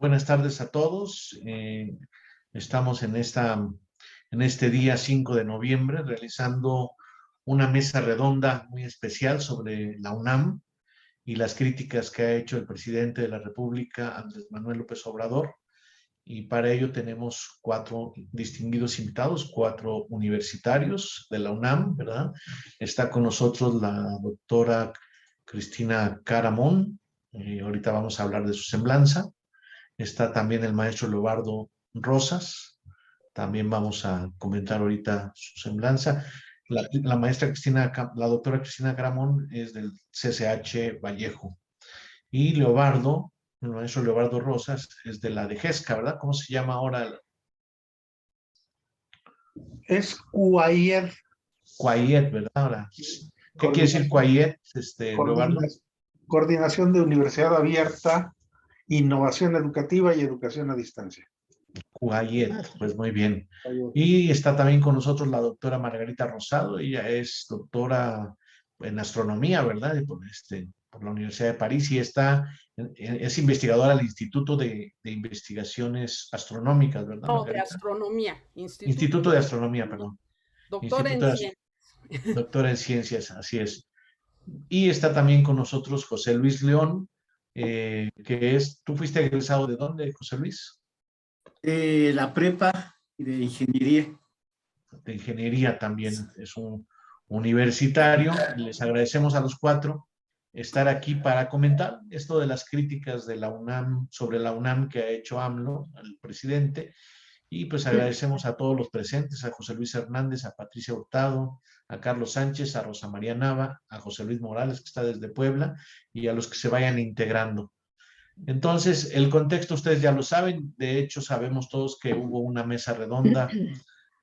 Buenas tardes a todos. Estamos en este día 5 de noviembre realizando una mesa redonda muy especial sobre la UNAM y las críticas que ha hecho el presidente de la República, Andrés Manuel López Obrador. Y para ello tenemos 4 distinguidos invitados, 4 universitarios de la UNAM, ¿verdad? Está con nosotros la doctora Cristina Caramón. Ahorita vamos a hablar de su semblanza. Está también el maestro Leobardo Rosas. También vamos a comentar ahorita su semblanza. La doctora Cristina Caramón es del CCH Vallejo. Y Leobardo, el maestro Leobardo Rosas, es de la de GESCA, ¿verdad? ¿Cómo se llama ahora? Es CUAIED. CUAIED, ¿verdad? Ahora, ¿qué quiere decir CUAIED, Leobardo? Coordinación de Universidad Abierta, Innovación Educativa y Educación a Distancia. CUAIED, pues muy bien. Y está también con nosotros la doctora Margarita Rosado. Ella es doctora en astronomía, ¿verdad? Por la Universidad de París y es investigadora del Instituto de Investigaciones Astronómicas, ¿verdad, No, Margarita? de astronomía. Instituto de Astronomía, perdón. Doctora en ciencias. Doctora en ciencias, así es. Y está también con nosotros José Luis León, ¿tú fuiste egresado de dónde, José Luis? De la prepa y de ingeniería. De ingeniería también, es un universitario. Les agradecemos a los 4 estar aquí para comentar esto de las críticas de la UNAM, sobre la UNAM que ha hecho AMLO, el presidente, y pues agradecemos a todos los presentes, a José Luis Hernández, a Patricia Hurtado, a Carlos Sánchez, a Rosa María Nava, a José Luis Morales, que está desde Puebla, y a los que se vayan integrando. Entonces, el contexto ustedes ya lo saben, de hecho sabemos todos que hubo una mesa redonda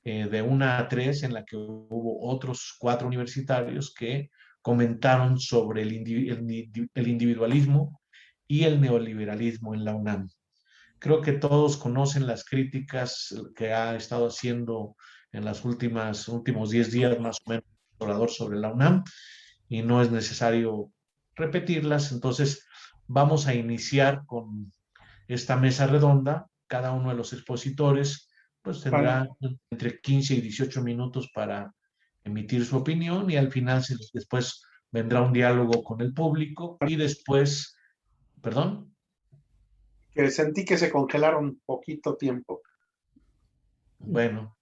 de 1 a 3 en la que hubo otros 4 universitarios que comentaron sobre el individualismo y el neoliberalismo en la UNAM. Creo que todos conocen las críticas que ha estado haciendo en los últimos 10 días más o menos el orador sobre la UNAM y no es necesario repetirlas. Entonces, vamos a iniciar con esta mesa redonda. Cada uno de los expositores pues tendrá entre 15 y 18 minutos para emitir su opinión y al final después vendrá un diálogo con el público y después, ¿perdón? Que sentí que se congelaron poquito tiempo. Bueno,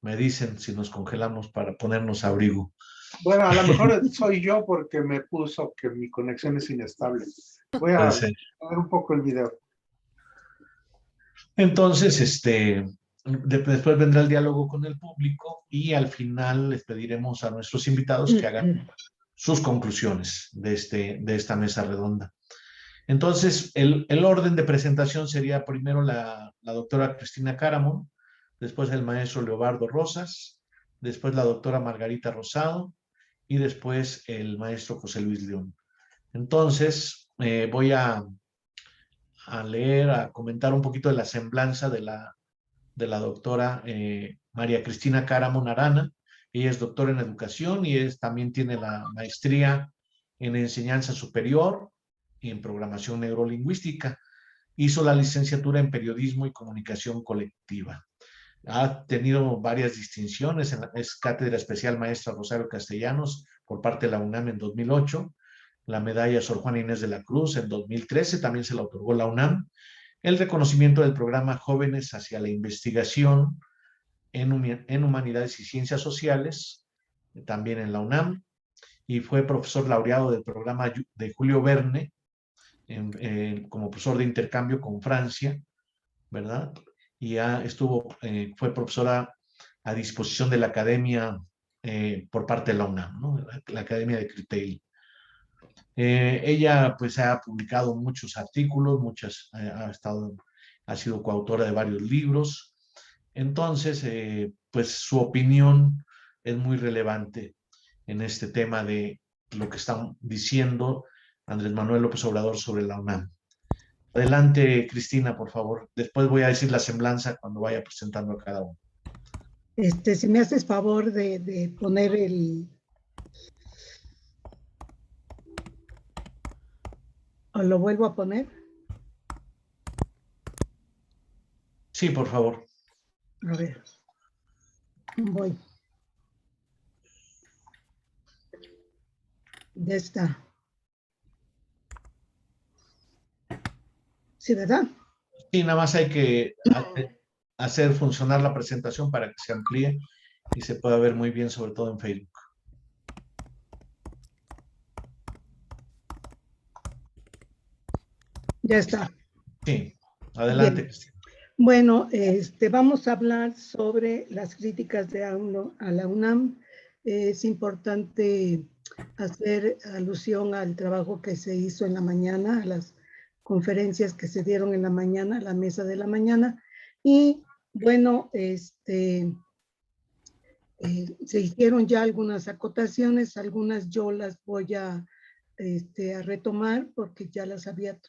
me dicen si nos congelamos para ponernos abrigo. Bueno, a lo mejor soy yo porque me puso que mi conexión es inestable. Voy a ver un poco el video. Entonces, después vendrá el diálogo con el público y al final les pediremos a nuestros invitados que hagan sus conclusiones de esta mesa redonda. Entonces, el orden de presentación sería primero la doctora Cristina Caramón, después el maestro Leobardo Rosas, después la doctora Margarita Rosado y después el maestro José Luis León. Entonces, voy a leer, a comentar un poquito de la semblanza de la doctora María Cristina Caramón Arana. Ella es doctora en educación y también tiene la maestría en enseñanza superior y en programación neurolingüística. Hizo la licenciatura en periodismo y comunicación colectiva. Ha tenido varias distinciones, es cátedra especial maestra Rosario Castellanos por parte de la UNAM en 2008, la medalla Sor Juana Inés de la Cruz en 2013, también se la otorgó la UNAM, el reconocimiento del programa Jóvenes hacia la Investigación en Humanidades y Ciencias Sociales, también en la UNAM, y fue profesor laureado del programa de Julio Verne, como profesor de intercambio con Francia, ¿verdad? Y fue profesora a disposición de la academia por parte de la UNAM, ¿no? La Academia de CRITEI. Ella pues ha publicado muchos artículos, ha sido coautora de varios libros. Entonces, pues su opinión es muy relevante en este tema de lo que está diciendo Andrés Manuel López Obrador sobre la UNAM. Adelante, Cristina, por favor. Después voy a decir la semblanza cuando vaya presentando a cada uno. Si me haces favor de poner ¿O lo vuelvo a poner? Sí, por favor. A ver, voy. Ya está. Sí, ¿verdad? Sí, nada más hay que hacer funcionar la presentación para que se amplíe y se pueda ver muy bien, sobre todo en Facebook. Ya está. Sí, adelante, Bien. Cristina. Bueno, vamos a hablar sobre las críticas de a la UNAM. Es importante hacer alusión al trabajo que se hizo en la mañana, a las conferencias que se dieron en la mañana, a la mesa de la mañana. Y bueno, se hicieron ya algunas acotaciones, algunas yo las voy a retomar porque ya las había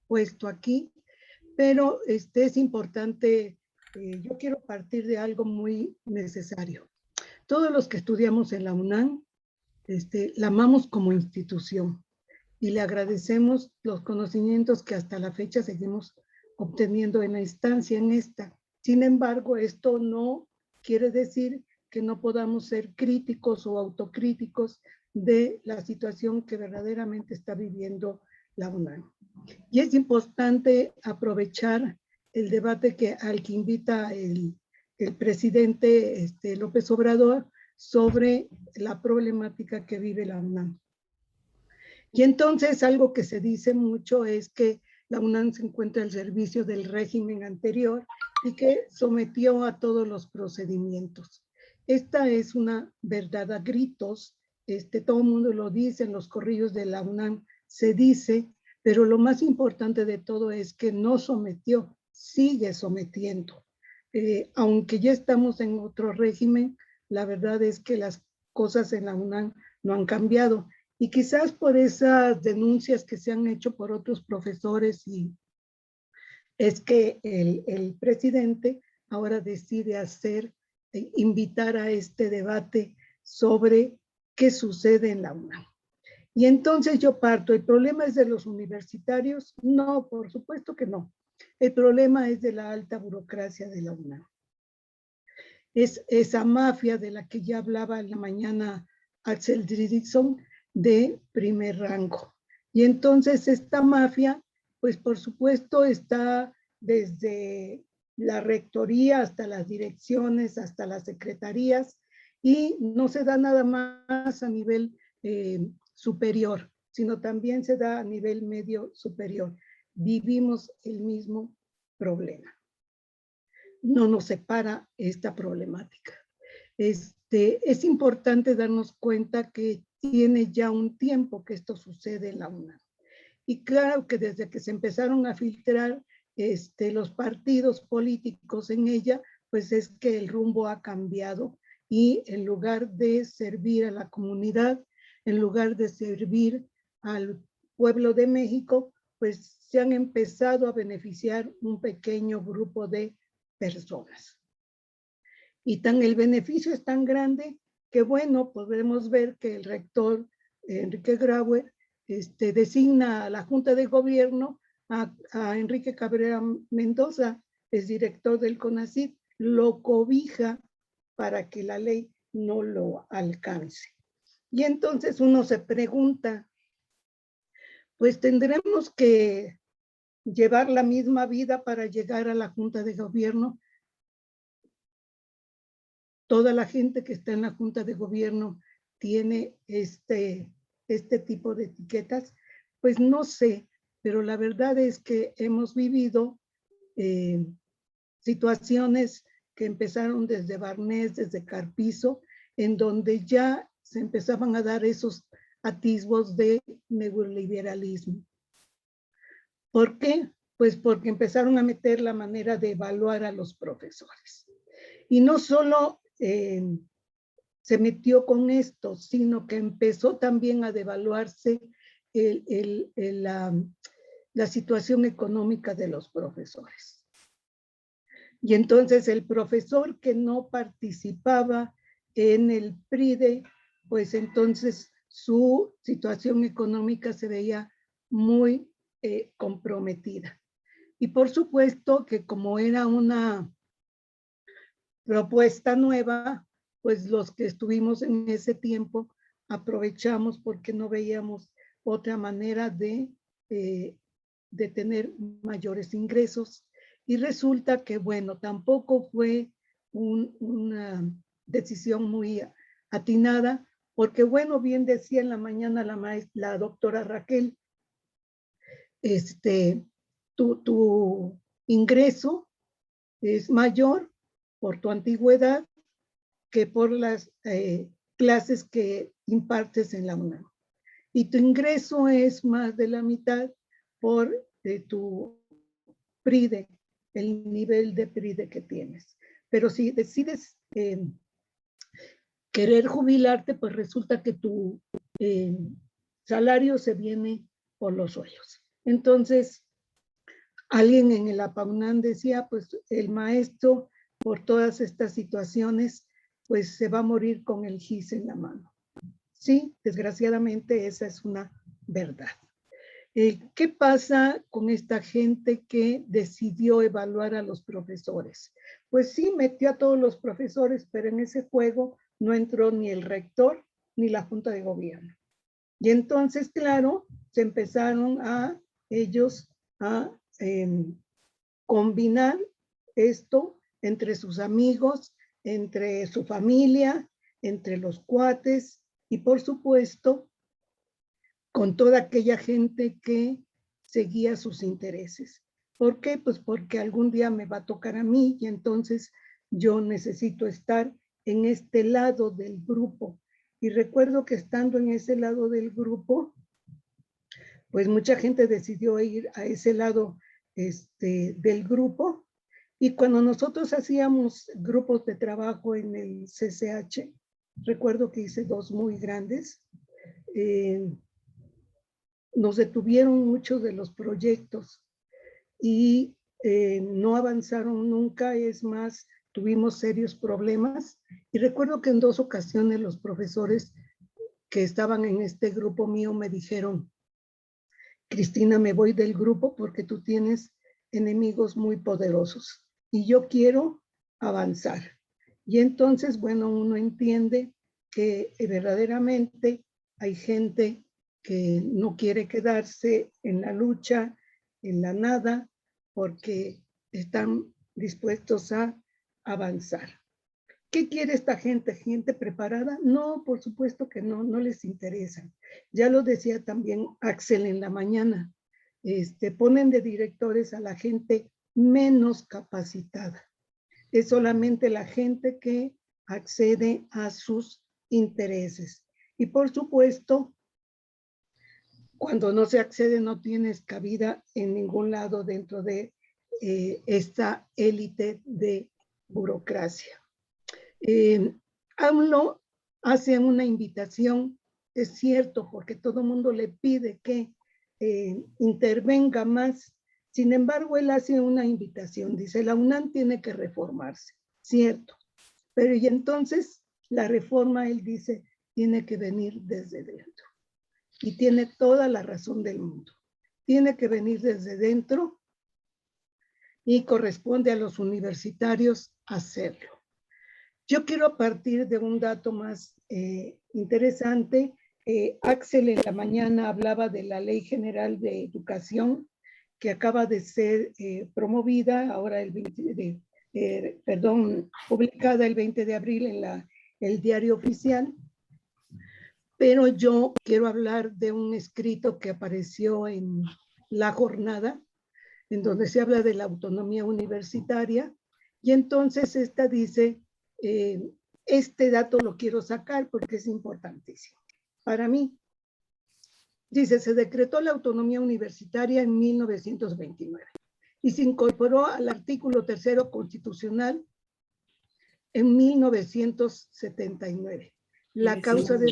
puesto aquí. Pero es importante, yo quiero partir de algo muy necesario. Todos los que estudiamos en la UNAM, la amamos como institución y le agradecemos los conocimientos que hasta la fecha seguimos obteniendo en la instancia en esta. Sin embargo, esto no quiere decir que no podamos ser críticos o autocríticos de la situación que verdaderamente está viviendo la UNAM. Y es importante aprovechar el debate al que invita el presidente López Obrador sobre la problemática que vive la UNAM. Y entonces algo que se dice mucho es que la UNAM se encuentra al servicio del régimen anterior y que sometió a todos los procedimientos. Esta es una verdad a gritos, todo el mundo lo dice, en los corrillos de la UNAM se dice, pero lo más importante de todo es que no sometió, sigue sometiendo. Aunque ya estamos en otro régimen, la verdad es que las cosas en la UNAM no han cambiado. Y quizás por esas denuncias que se han hecho por otros profesores, y es que el presidente ahora decide invitar a este debate sobre qué sucede en la UNAM. Y entonces yo parto, ¿el problema es de los universitarios? No, por supuesto que no. El problema es de la alta burocracia de la UNAM. Es esa mafia de la que ya hablaba en la mañana Axel Dridikson, de primer rango. Y entonces esta mafia, pues por supuesto está desde la rectoría hasta las direcciones, hasta las secretarías, y no se da nada más a nivel superior, sino también se da a nivel medio superior. Vivimos el mismo problema. No nos separa esta problemática. Es importante darnos cuenta que tiene ya un tiempo que esto sucede en la UNAM. Y claro que desde que se empezaron a filtrar los partidos políticos en ella, pues es que el rumbo ha cambiado y en lugar de servir a la comunidad, en lugar de servir al pueblo de México, pues se han empezado a beneficiar un pequeño grupo de personas. Y el beneficio es tan grande que, bueno, podemos ver que el rector Enrique Graue designa a la Junta de Gobierno a Enrique Cabrera Mendoza, es director del CONACYT, lo cobija para que la ley no lo alcance. Y entonces uno se pregunta, pues tendremos que llevar la misma vida para llegar a la Junta de Gobierno. Toda la gente que está en la Junta de Gobierno tiene este tipo de etiquetas. Pues no sé, pero la verdad es que hemos vivido situaciones que empezaron desde Barnés, desde Carpizo, en donde ya se empezaban a dar esos atisbos de neoliberalismo. ¿Por qué? Pues porque empezaron a meter la manera de evaluar a los profesores. Y no solo se metió con esto, sino que empezó también a devaluarse la situación económica de los profesores. Y entonces el profesor que no participaba en el PRIDE, pues entonces su situación económica se veía muy comprometida. Y por supuesto que como era una propuesta nueva, pues los que estuvimos en ese tiempo aprovechamos porque no veíamos otra manera de tener mayores ingresos. Y resulta que, bueno, tampoco fue una decisión muy atinada, porque, bueno, bien decía en la mañana la doctora Raquel, tu ingreso es mayor por tu antigüedad que por las clases que impartes en la UNAM. Y tu ingreso es más de la mitad por tu PRIDE, el nivel de PRIDE que tienes. Pero si decides querer jubilarte, pues resulta que tu salario se viene por los suelos. Entonces, alguien en el APAUNAM decía, pues el maestro, por todas estas situaciones, pues se va a morir con el GIS en la mano. Sí, desgraciadamente esa es una verdad. ¿Qué pasa con esta gente que decidió evaluar a los profesores? Pues sí, metió a todos los profesores, pero en ese juego no entró ni el rector ni la Junta de Gobierno. Y entonces, claro, se empezaron a ellos a combinar esto entre sus amigos, entre su familia, entre los cuates y por supuesto con toda aquella gente que seguía sus intereses. ¿Por qué? Pues porque algún día me va a tocar a mí y entonces yo necesito estar en este lado del grupo. Y recuerdo que estando en ese lado del grupo, pues mucha gente decidió ir a ese lado del grupo. Y cuando nosotros hacíamos grupos de trabajo en el CCH, recuerdo que hice 2 muy grandes, nos detuvieron muchos de los proyectos y no avanzaron nunca, es más, tuvimos serios problemas. Y recuerdo que en 2 ocasiones los profesores que estaban en este grupo mío me dijeron, Cristina, me voy del grupo porque tú tienes enemigos muy poderosos y yo quiero avanzar. Y entonces, bueno, uno entiende que verdaderamente hay gente que no quiere quedarse en la lucha, en la nada, porque están dispuestos a avanzar. ¿Qué quiere esta gente? ¿Gente preparada? No, por supuesto que no, no les interesa. Ya lo decía también Axel en la mañana, ponen de directores a la gente menos capacitada. Es solamente la gente que accede a sus intereses. Y por supuesto, cuando no se accede no tienes cabida en ningún lado dentro de esta élite de burocracia. AMLO hace una invitación, es cierto, porque todo el mundo le pide que intervenga más. Sin embargo, él hace una invitación, dice, la UNAM tiene que reformarse, cierto. Pero y entonces la reforma, él dice, tiene que venir desde dentro. Y tiene toda la razón del mundo. Tiene que venir desde dentro y corresponde a los universitarios hacerlo. Yo quiero partir de un dato más interesante. Axel en la mañana hablaba de la Ley General de Educación que acaba de ser promovida, ahora publicada el 20 de abril en el diario oficial. Pero yo quiero hablar de un escrito que apareció en La Jornada, en donde se habla de la autonomía universitaria. Y entonces esta dice, este dato lo quiero sacar porque es importantísimo para mí. Dice, se decretó la autonomía universitaria en 1929 y se incorporó al artículo 3º constitucional en 1979. La causa de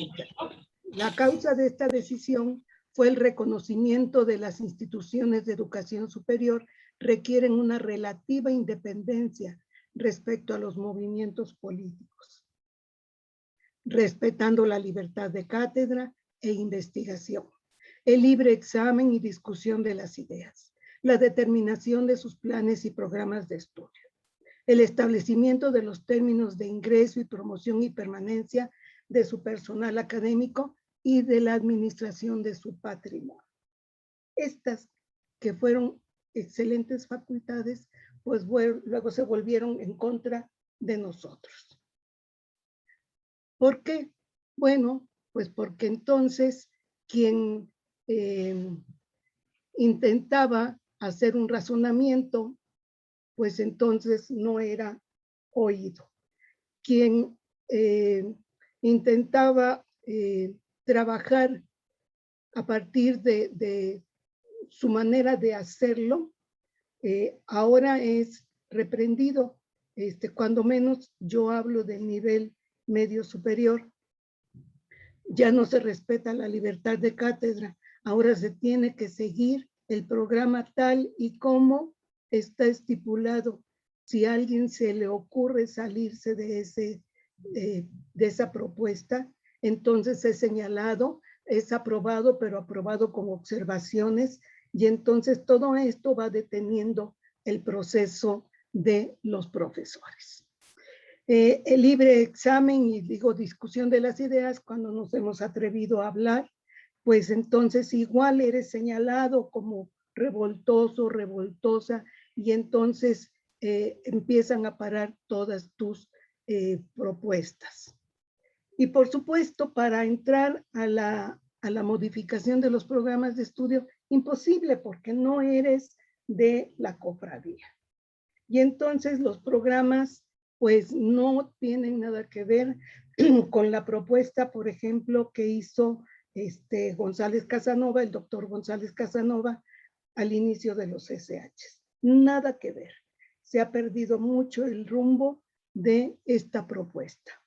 esta decisión fue el reconocimiento de las instituciones de educación superior requieren una relativa independencia respecto a los movimientos políticos, respetando la libertad de cátedra e investigación, el libre examen y discusión de las ideas, la determinación de sus planes y programas de estudio, el establecimiento de los términos de ingreso y promoción y permanencia de su personal académico y de la administración de su patrimonio. Estas que fueron excelentes facultades, pues luego se volvieron en contra de nosotros. ¿Por qué? Bueno, pues porque entonces quien intentaba hacer un razonamiento, pues entonces no era oído. Quien intentaba trabajar a partir de su manera de hacerlo, ahora es reprendido. Cuando menos yo hablo del nivel medio superior, ya no se respeta la libertad de cátedra, ahora se tiene que seguir el programa tal y como está estipulado. Si a alguien se le ocurre salirse de esa propuesta, entonces es señalado, es aprobado, pero aprobado con observaciones, y entonces todo esto va deteniendo el proceso de los profesores. El libre examen, y digo discusión de las ideas, cuando nos hemos atrevido a hablar, pues entonces igual eres señalado como revoltoso, revoltosa, y entonces empiezan a parar todas tus propuestas. Y por supuesto, para entrar a la modificación de los programas de estudio, imposible, porque no eres de la cofradía. Y entonces los programas pues no tienen nada que ver con la propuesta, por ejemplo, que hizo González Casanova, el doctor González Casanova, al inicio de los SH. Nada que ver. Se ha perdido mucho el rumbo de esta propuesta.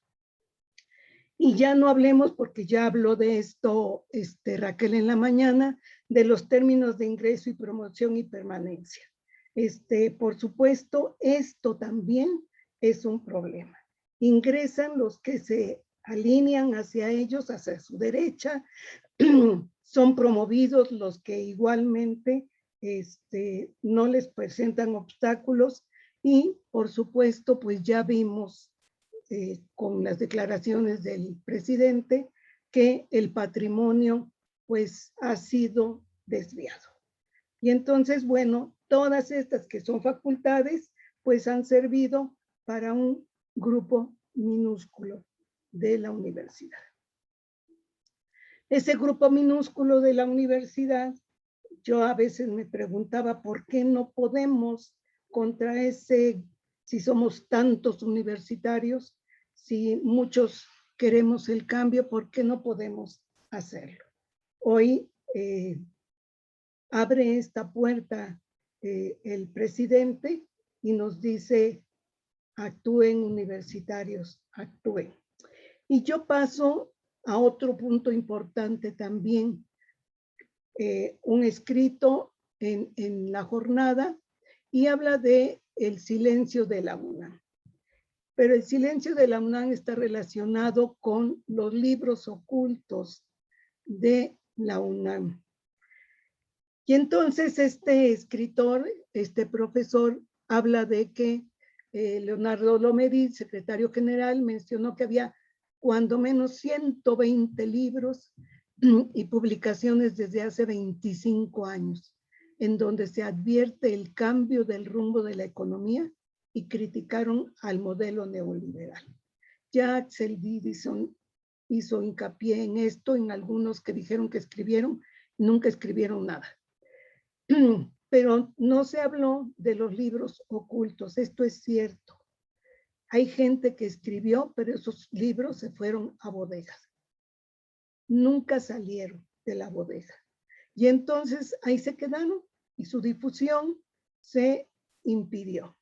Y ya no hablemos, porque ya habló de esto Raquel en la mañana, de los términos de ingreso y promoción y permanencia. Por supuesto, esto también es un problema. Ingresan los que se alinean hacia ellos, hacia su derecha, son promovidos los que igualmente no les presentan obstáculos, y por supuesto, pues ya vimos con las declaraciones del presidente que el patrimonio pues ha sido desviado. Y entonces, bueno, todas estas que son facultades pues han servido para un grupo minúsculo de la universidad. Ese grupo minúsculo de la universidad, yo a veces me preguntaba por qué no podemos contra ese, si somos tantos universitarios, si muchos queremos el cambio, ¿por qué no podemos hacerlo? Hoy abre esta puerta el presidente y nos dice: actúen universitarios, actúen. Y yo paso a otro punto importante también, un escrito en la jornada, y habla de el silencio de la UNAM. Pero el silencio de la UNAM está relacionado con los libros ocultos de la UNAM. Y entonces este escritor, este profesor, habla de que Leonardo Lomedi, secretario general, mencionó que había cuando menos 120 libros y publicaciones desde hace 25 años, en donde se advierte el cambio del rumbo de la economía, y criticaron al modelo neoliberal. Ya Axel Didison hizo hincapié en esto, en algunos que dijeron que escribieron, nunca escribieron nada. Pero no se habló de los libros ocultos. Esto es cierto. Hay gente que escribió, pero esos libros se fueron a bodegas. Nunca salieron de la bodega. Y entonces ahí se quedaron y su difusión se impidió.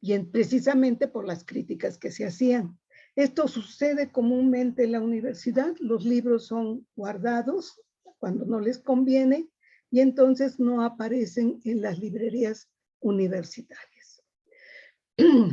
Y precisamente por las críticas que se hacían. Esto sucede comúnmente en la universidad. Los libros son guardados cuando no les conviene, y entonces no aparecen en las librerías universitarias.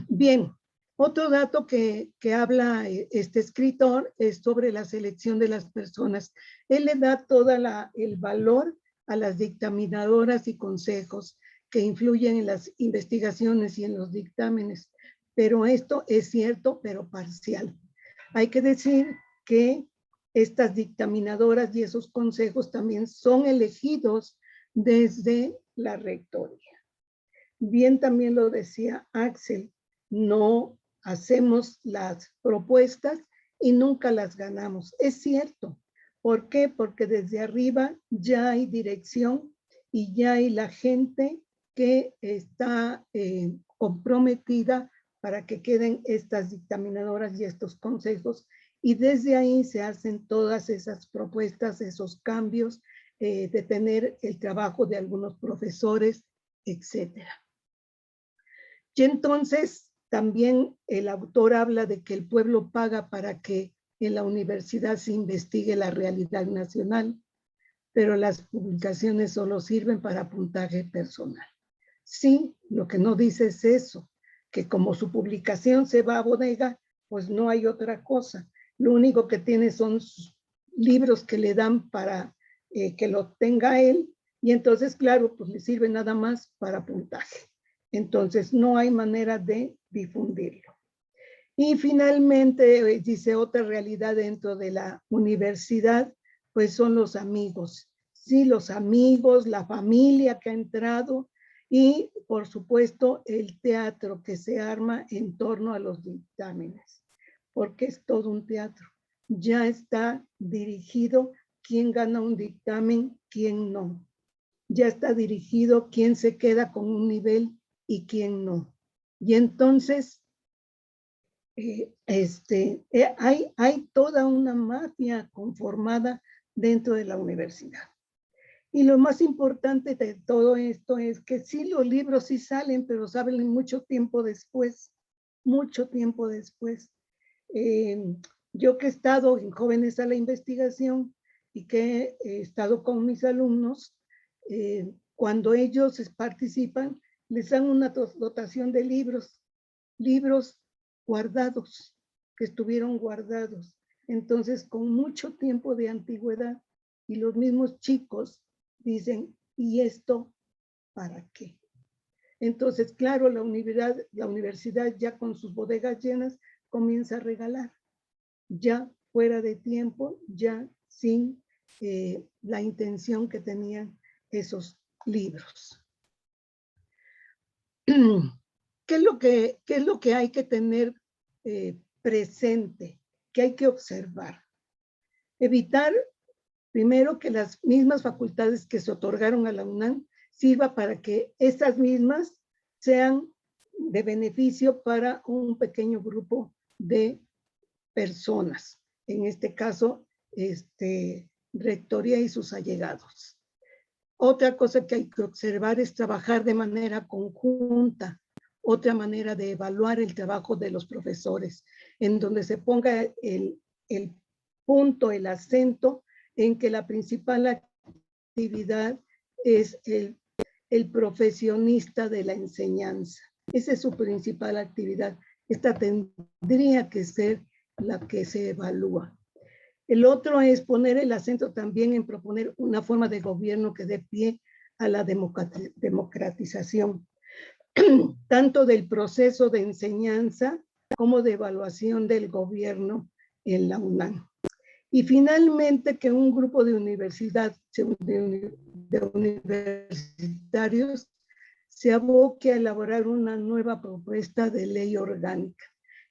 Bien, otro dato que habla este escritor es sobre la selección de las personas. Él le da todo el valor a las dictaminadoras y consejos que influyen en las investigaciones y en los dictámenes. Pero esto es cierto, pero parcial. Hay que decir que estas dictaminadoras y esos consejos también son elegidos desde la rectoría. Bien, también lo decía Axel, no hacemos las propuestas y nunca las ganamos. Es cierto. ¿Por qué? Porque desde arriba ya hay dirección y ya hay la gente que está comprometida para que queden estas dictaminadoras y estos consejos, y desde ahí se hacen todas esas propuestas, esos cambios, de tener el trabajo de algunos profesores, etcétera. Y entonces también el autor habla de que el pueblo paga para que en la universidad se investigue la realidad nacional, pero las publicaciones solo sirven para puntaje personal. Sí, lo que no dice es eso, que como su publicación se va a bodega, pues no hay otra cosa. Lo único que tiene son libros que le dan para que lo tenga él, y entonces, claro, pues le sirve nada más para puntaje. Entonces, no hay manera de difundirlo. Y finalmente, dice, otra realidad dentro de la universidad, pues son los amigos. Sí, los amigos, la familia que ha entrado y, por supuesto, el teatro que se arma en torno a los dictámenes, porque es todo un teatro. Ya está dirigido quién gana un dictamen, quién no. Ya está dirigido quién se queda con un nivel y quién no. Y entonces hay toda una mafia conformada dentro de la universidad. Y lo más importante de todo esto es que sí, los libros sí salen, pero salen mucho tiempo después, mucho tiempo después. Yo que he estado en Jóvenes a la Investigación y que he estado con mis alumnos, cuando ellos participan, les dan una dotación de libros guardados, que estuvieron guardados. Entonces, con mucho tiempo de antigüedad, y los mismos chicos dicen, ¿y esto para qué? Entonces, claro, la universidad ya con sus bodegas llenas comienza a regalar, ya fuera de tiempo, ya sin la intención que tenían esos libros. ¿Qué es lo que hay que tener presente? ¿Qué hay que observar? Evitar, primero, que las mismas facultades que se otorgaron a la UNAM sirva para que estas mismas sean de beneficio para un pequeño grupo de personas. En este caso, rectoría y sus allegados. Otra cosa que hay que observar es trabajar de manera conjunta. Otra manera de evaluar el trabajo de los profesores, en donde se ponga el punto, el acento en que la principal actividad es el profesionista de la enseñanza. Esa es su principal actividad. Esta tendría que ser la que se evalúa. El otro es poner el acento también en proponer una forma de gobierno que dé pie a la democratización, tanto del proceso de enseñanza como de evaluación del gobierno en la UNAM. Y finalmente, que un grupo de universitarios se aboque a elaborar una nueva propuesta de ley orgánica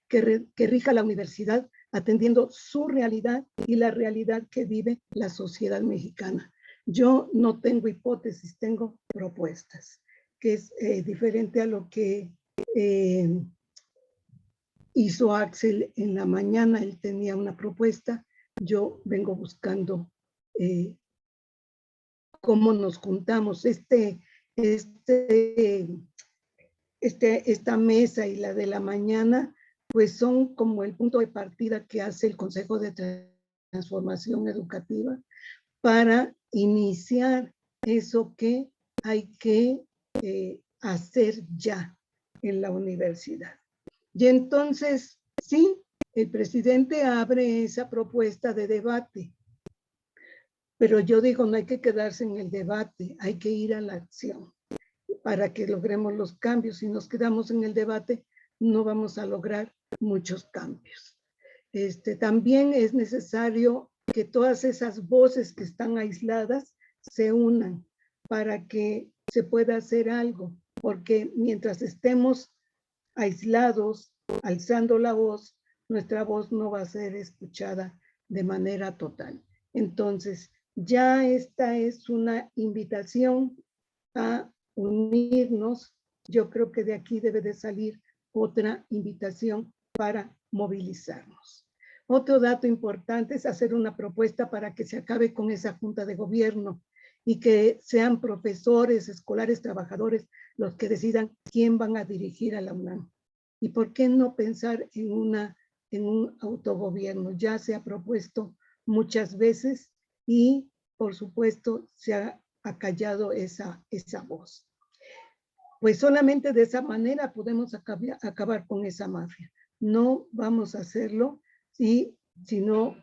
que rija la universidad atendiendo su realidad y la realidad que vive la sociedad mexicana. Yo no tengo hipótesis, tengo propuestas, que es diferente a lo que hizo Axel en la mañana. Él tenía una propuesta, yo vengo buscando cómo nos juntamos. Esta mesa y la de la mañana, pues son como el punto de partida que hace el Consejo de Transformación Educativa para iniciar eso que hay que hacer ya en la universidad. Y entonces, sí, el presidente abre esa propuesta de debate, Pero yo digo, no hay que quedarse en el debate, hay que ir a la acción para que logremos los cambios. Si nos quedamos en el debate, no vamos a lograr muchos cambios. También es necesario que todas esas voces que están aisladas se unan para que se pueda hacer algo, porque mientras estemos aislados, alzando la voz, nuestra voz no va a ser escuchada de manera total. Entonces, ya esta es una invitación a unirnos. Yo creo que de aquí debe de salir otra invitación para movilizarnos. Otro dato importante es hacer una propuesta para que se acabe con esa junta de gobierno y que sean profesores, escolares, trabajadores los que decidan quién van a dirigir a la UNAM. ¿Y por qué no pensar en un autogobierno? Ya se ha propuesto muchas veces y, por supuesto, se ha acallado esa voz. Pues solamente de esa manera podemos acabar con esa mafia. No vamos a hacerlo si no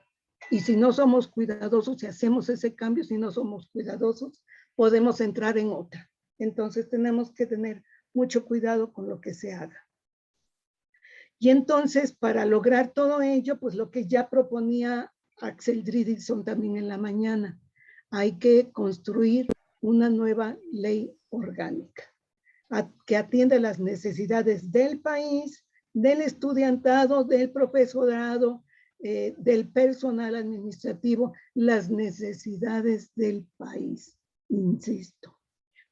somos cuidadosos, si hacemos ese cambio, si no somos cuidadosos, podemos entrar en otra. Entonces tenemos que tener mucho cuidado con lo que se haga. Y entonces, para lograr todo ello, pues lo que ya proponía Axel Dridilson también en la mañana, hay que construir una nueva ley orgánica que atienda las necesidades del país, del estudiantado, del profesorado, del personal administrativo, las necesidades del país, insisto.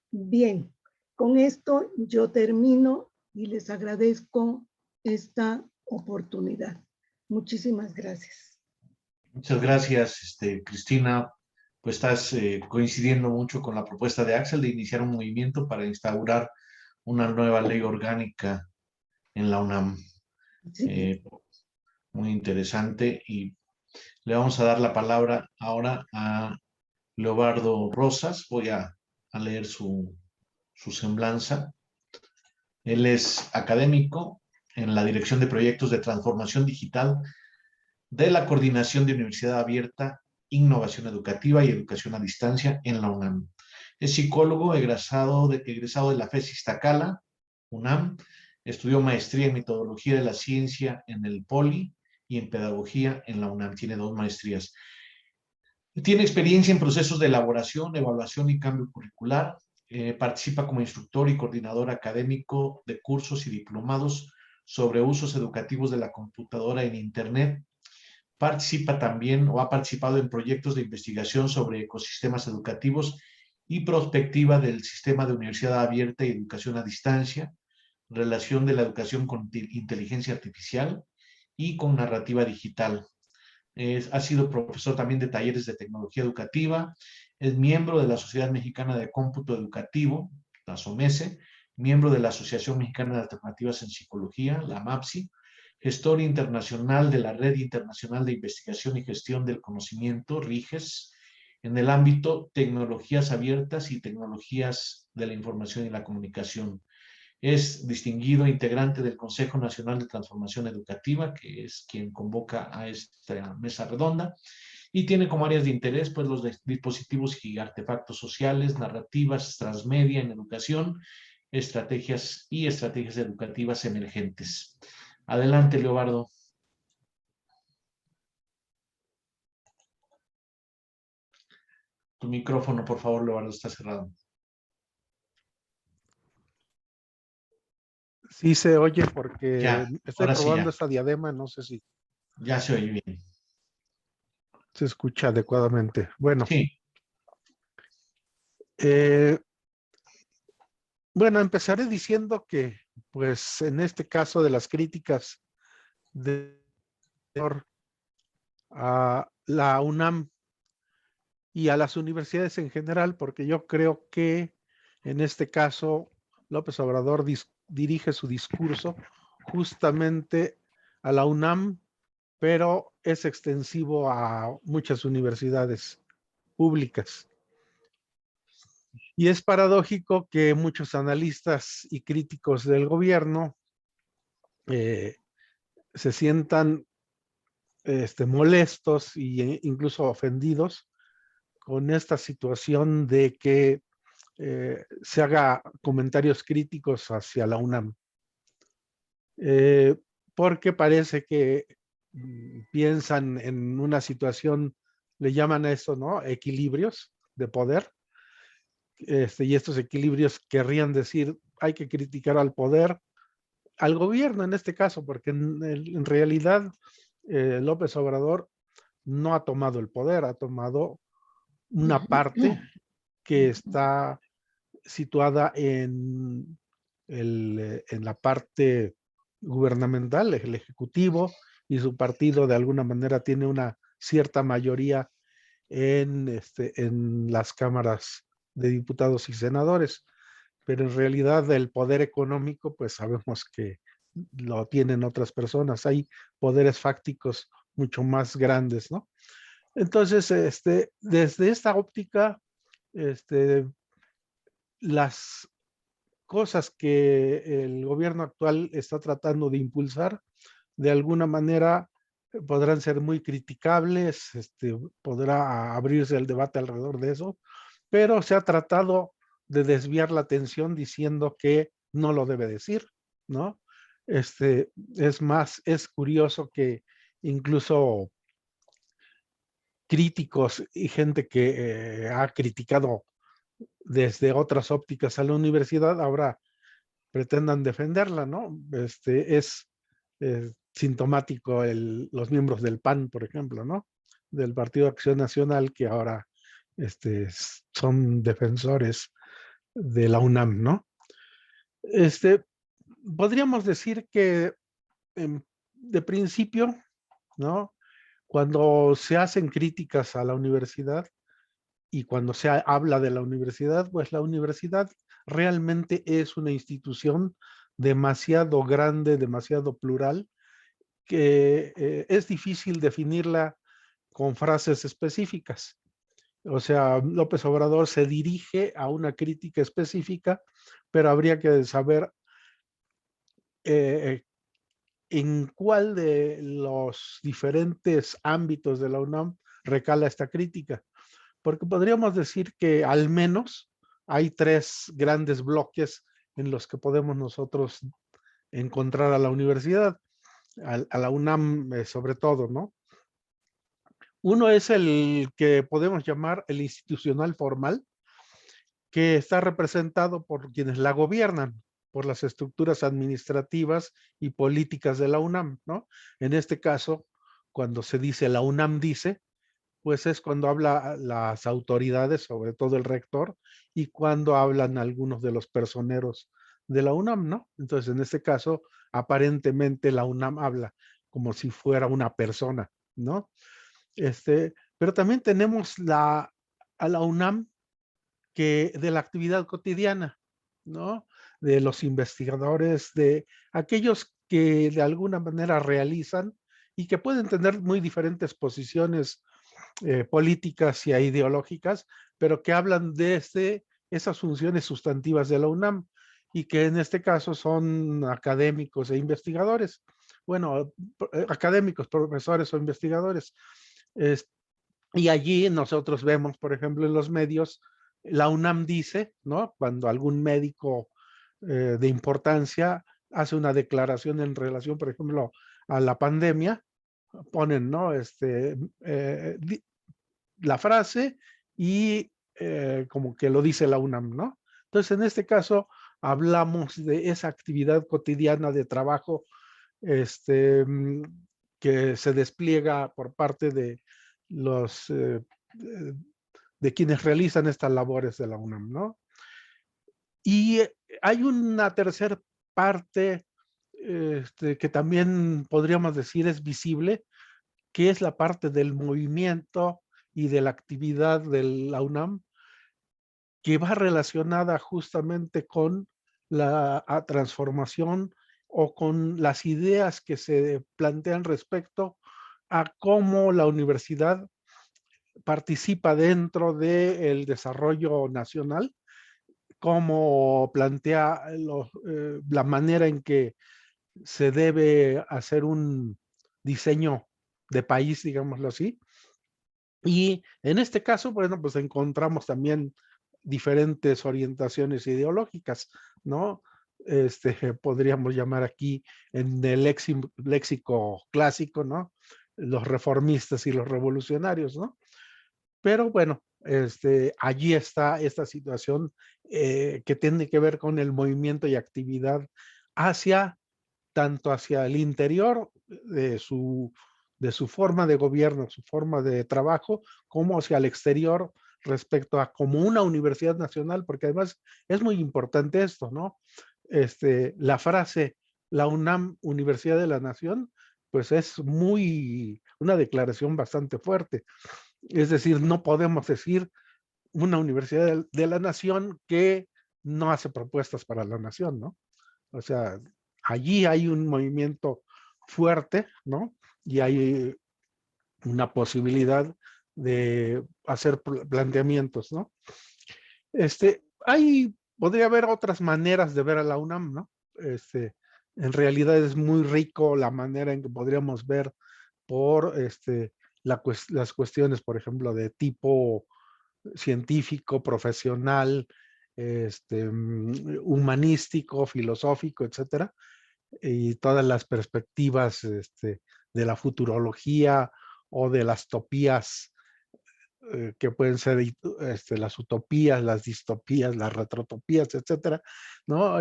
Bien, con esto yo termino y les agradezco esta oportunidad. Muchísimas gracias. Muchas gracias, Cristina. Pues estás coincidiendo mucho con la propuesta de Axel de iniciar un movimiento para instaurar una nueva ley orgánica en la UNAM. Sí. Muy interesante, y le vamos a dar la palabra ahora a Leobardo Rosas. Voy a leer su semblanza. Él es académico en la Dirección de Proyectos de Transformación Digital de la Coordinación de Universidad Abierta, Innovación Educativa y Educación a Distancia en la UNAM. Es psicólogo egresado de la FES Iztacala, UNAM. Estudió maestría en Metodología de la Ciencia en el POLI y en Pedagogía en la UNAM. Tiene 2 maestrías. Tiene experiencia en procesos de elaboración, evaluación y cambio curricular. Participa como instructor y coordinador académico de cursos y diplomados sobre usos educativos de la computadora en Internet. Participa también o ha participado en proyectos de investigación sobre ecosistemas educativos y prospectiva del sistema de universidad abierta y educación a distancia, relación de la educación con inteligencia artificial y con narrativa digital. Ha sido profesor también de talleres de tecnología educativa, es miembro de la Sociedad Mexicana de Cómputo Educativo, la SOMESE, miembro de la Asociación Mexicana de Alternativas en Psicología, la MAPSI, gestor internacional de la Red Internacional de Investigación y Gestión del Conocimiento, RIGES, en el ámbito tecnologías abiertas y tecnologías de la información y la comunicación. Es distinguido integrante del Consejo Nacional de Transformación Educativa, que es quien convoca a esta mesa redonda, y tiene como áreas de interés pues los dispositivos y artefactos sociales, narrativas transmedia en educación, estrategias educativas emergentes. Adelante, Leobardo. Tu micrófono, por favor, Leobardo, está cerrado. Sí se oye porque Ya, estoy ahora sí, probando ya. esta diadema, no sé si Ya se oye bien. se escucha adecuadamente. Bueno, Sí. Bueno, empezaré diciendo que, pues, en este caso de las críticas a la UNAM y a las universidades en general, porque yo creo que en este caso López Obrador dirige su discurso justamente a la UNAM, pero es extensivo a muchas universidades públicas. Y es paradójico que muchos analistas y críticos del gobierno se sientan molestos e incluso ofendidos con esta situación de que se haga comentarios críticos hacia la UNAM. Porque parece que piensan en una situación, le llaman a eso, ¿no? Equilibrios de poder. Y estos equilibrios querrían decir, hay que criticar al poder, al gobierno en este caso, porque en realidad López Obrador no ha tomado el poder, ha tomado una parte que está situada en la parte gubernamental, el ejecutivo, y su partido de alguna manera tiene una cierta mayoría en las cámaras de diputados y senadores, pero en realidad el poder económico, pues sabemos que lo tienen otras personas, hay poderes fácticos mucho más grandes, ¿no? Entonces, desde esta óptica, las cosas que el gobierno actual está tratando de impulsar, de alguna manera podrán ser muy criticables, podrá abrirse el debate alrededor de eso, pero se ha tratado de desviar la atención diciendo que no lo debe decir, ¿no? Es más, es curioso que incluso críticos y gente que ha criticado desde otras ópticas a la universidad ahora pretendan defenderla, ¿no? Es sintomático los miembros del PAN, por ejemplo, ¿no? Del Partido Acción Nacional, que ahora son defensores de la UNAM, ¿no? Podríamos decir que de principio, ¿no? Cuando se hacen críticas a la universidad y cuando se habla de la universidad, pues la universidad realmente es una institución demasiado grande, demasiado plural, que es difícil definirla con frases específicas. O sea, López Obrador se dirige a una crítica específica, pero habría que saber en cuál de los diferentes ámbitos de la UNAM recala esta crítica. Porque podríamos decir que al menos hay 3 grandes bloques en los que podemos nosotros encontrar a la universidad, a la UNAM sobre todo, ¿no? Uno es el que podemos llamar el institucional formal, que está representado por quienes la gobiernan, por las estructuras administrativas y políticas de la UNAM, ¿no? En este caso, cuando se dice la UNAM dice, pues es cuando hablan las autoridades, sobre todo el rector, y cuando hablan algunos de los personeros de la UNAM, ¿no? Entonces, en este caso, aparentemente la UNAM habla como si fuera una persona, ¿no? Pero también tenemos a la UNAM que de la actividad cotidiana, ¿no? De los investigadores, de aquellos que de alguna manera realizan y que pueden tener muy diferentes posiciones políticas y ideológicas, pero que hablan desde esas funciones sustantivas de la UNAM y que en este caso son académicos e investigadores. Bueno, académicos, profesores o investigadores. Y allí nosotros vemos, por ejemplo, en los medios, la UNAM dice, ¿no? Cuando algún médico de importancia hace una declaración en relación, por ejemplo, a la pandemia, ponen, ¿no? La frase y como que lo dice la UNAM, ¿no? Entonces, en este caso, hablamos de esa actividad cotidiana de trabajo que se despliega por parte de los de quienes realizan estas labores de la UNAM, ¿no? Y hay una tercera parte que también podríamos decir es visible, que es la parte del movimiento y de la actividad de la UNAM, que va relacionada justamente con la transformación o con las ideas que se plantean respecto a cómo la universidad participa dentro del desarrollo nacional, cómo plantea la manera en que se debe hacer un diseño de país, digámoslo así, Y en este caso, bueno, pues encontramos también diferentes orientaciones ideológicas, ¿no? Podríamos llamar aquí en el léxico clásico, ¿no? Los reformistas y los revolucionarios, ¿no? Pero bueno, allí está esta situación que tiene que ver con el movimiento y actividad tanto hacia el interior de su forma de gobierno, su forma de trabajo, como hacia el exterior respecto a como una universidad nacional, porque además es muy importante esto, ¿no? La frase, la UNAM, Universidad de la Nación, pues es una declaración bastante fuerte. Es decir, no podemos decir una universidad de la nación que no hace propuestas para la nación, ¿no? O sea, allí hay un movimiento fuerte, ¿no? Y hay una posibilidad de hacer planteamientos, ¿no? Podría haber otras maneras de ver a la UNAM, ¿no? En realidad es muy rico la manera en que podríamos ver por las cuestiones, por ejemplo, de tipo científico, profesional, humanístico, filosófico, etcétera, y todas las perspectivas de la futurología o de las topías que pueden ser las utopías, las distopías, las retrotopías, etcétera, ¿no?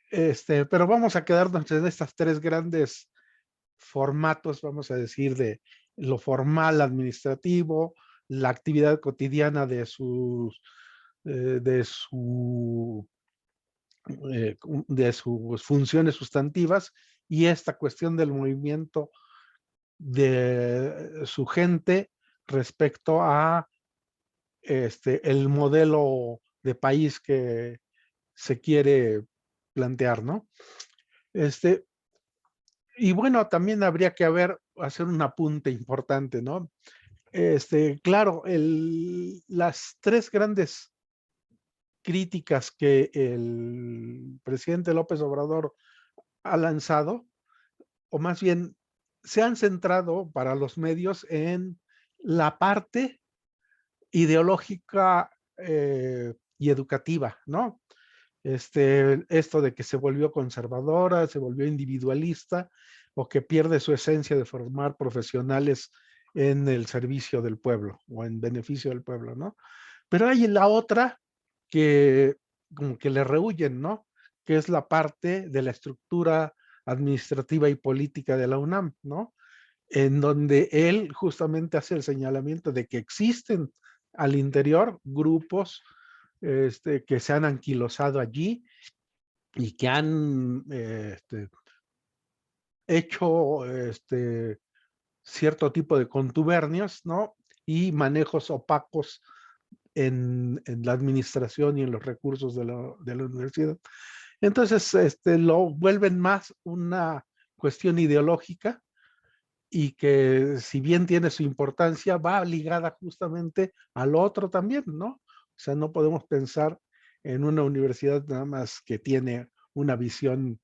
Pero vamos a quedarnos en estas tres grandes formatos, vamos a decir, de lo formal administrativo, la actividad cotidiana de sus funciones sustantivas y esta cuestión del movimiento de su gente respecto a el modelo de país que se quiere plantear, ¿no? Y bueno, también habría que hacer un apunte importante, ¿no? Claro, las tres grandes críticas que el presidente López Obrador ha lanzado, o más bien se han centrado para los medios en la parte ideológica y educativa, ¿no? Esto de que se volvió conservadora, se volvió individualista o que pierde su esencia de formar profesionales en el servicio del pueblo o en beneficio del pueblo, ¿no? Pero hay la otra que como que le rehuyen, ¿no? Que es la parte de la estructura administrativa y política de la UNAM, ¿no? En donde él justamente hace el señalamiento de que existen al interior grupos que se han anquilosado allí y que han hecho cierto tipo de contubernios, ¿no? Y manejos opacos en la administración y en los recursos de la universidad. Entonces, lo vuelven más una cuestión ideológica y que si bien tiene su importancia, va ligada justamente al otro también, ¿no? O sea, no podemos pensar en una universidad nada más que tiene una visión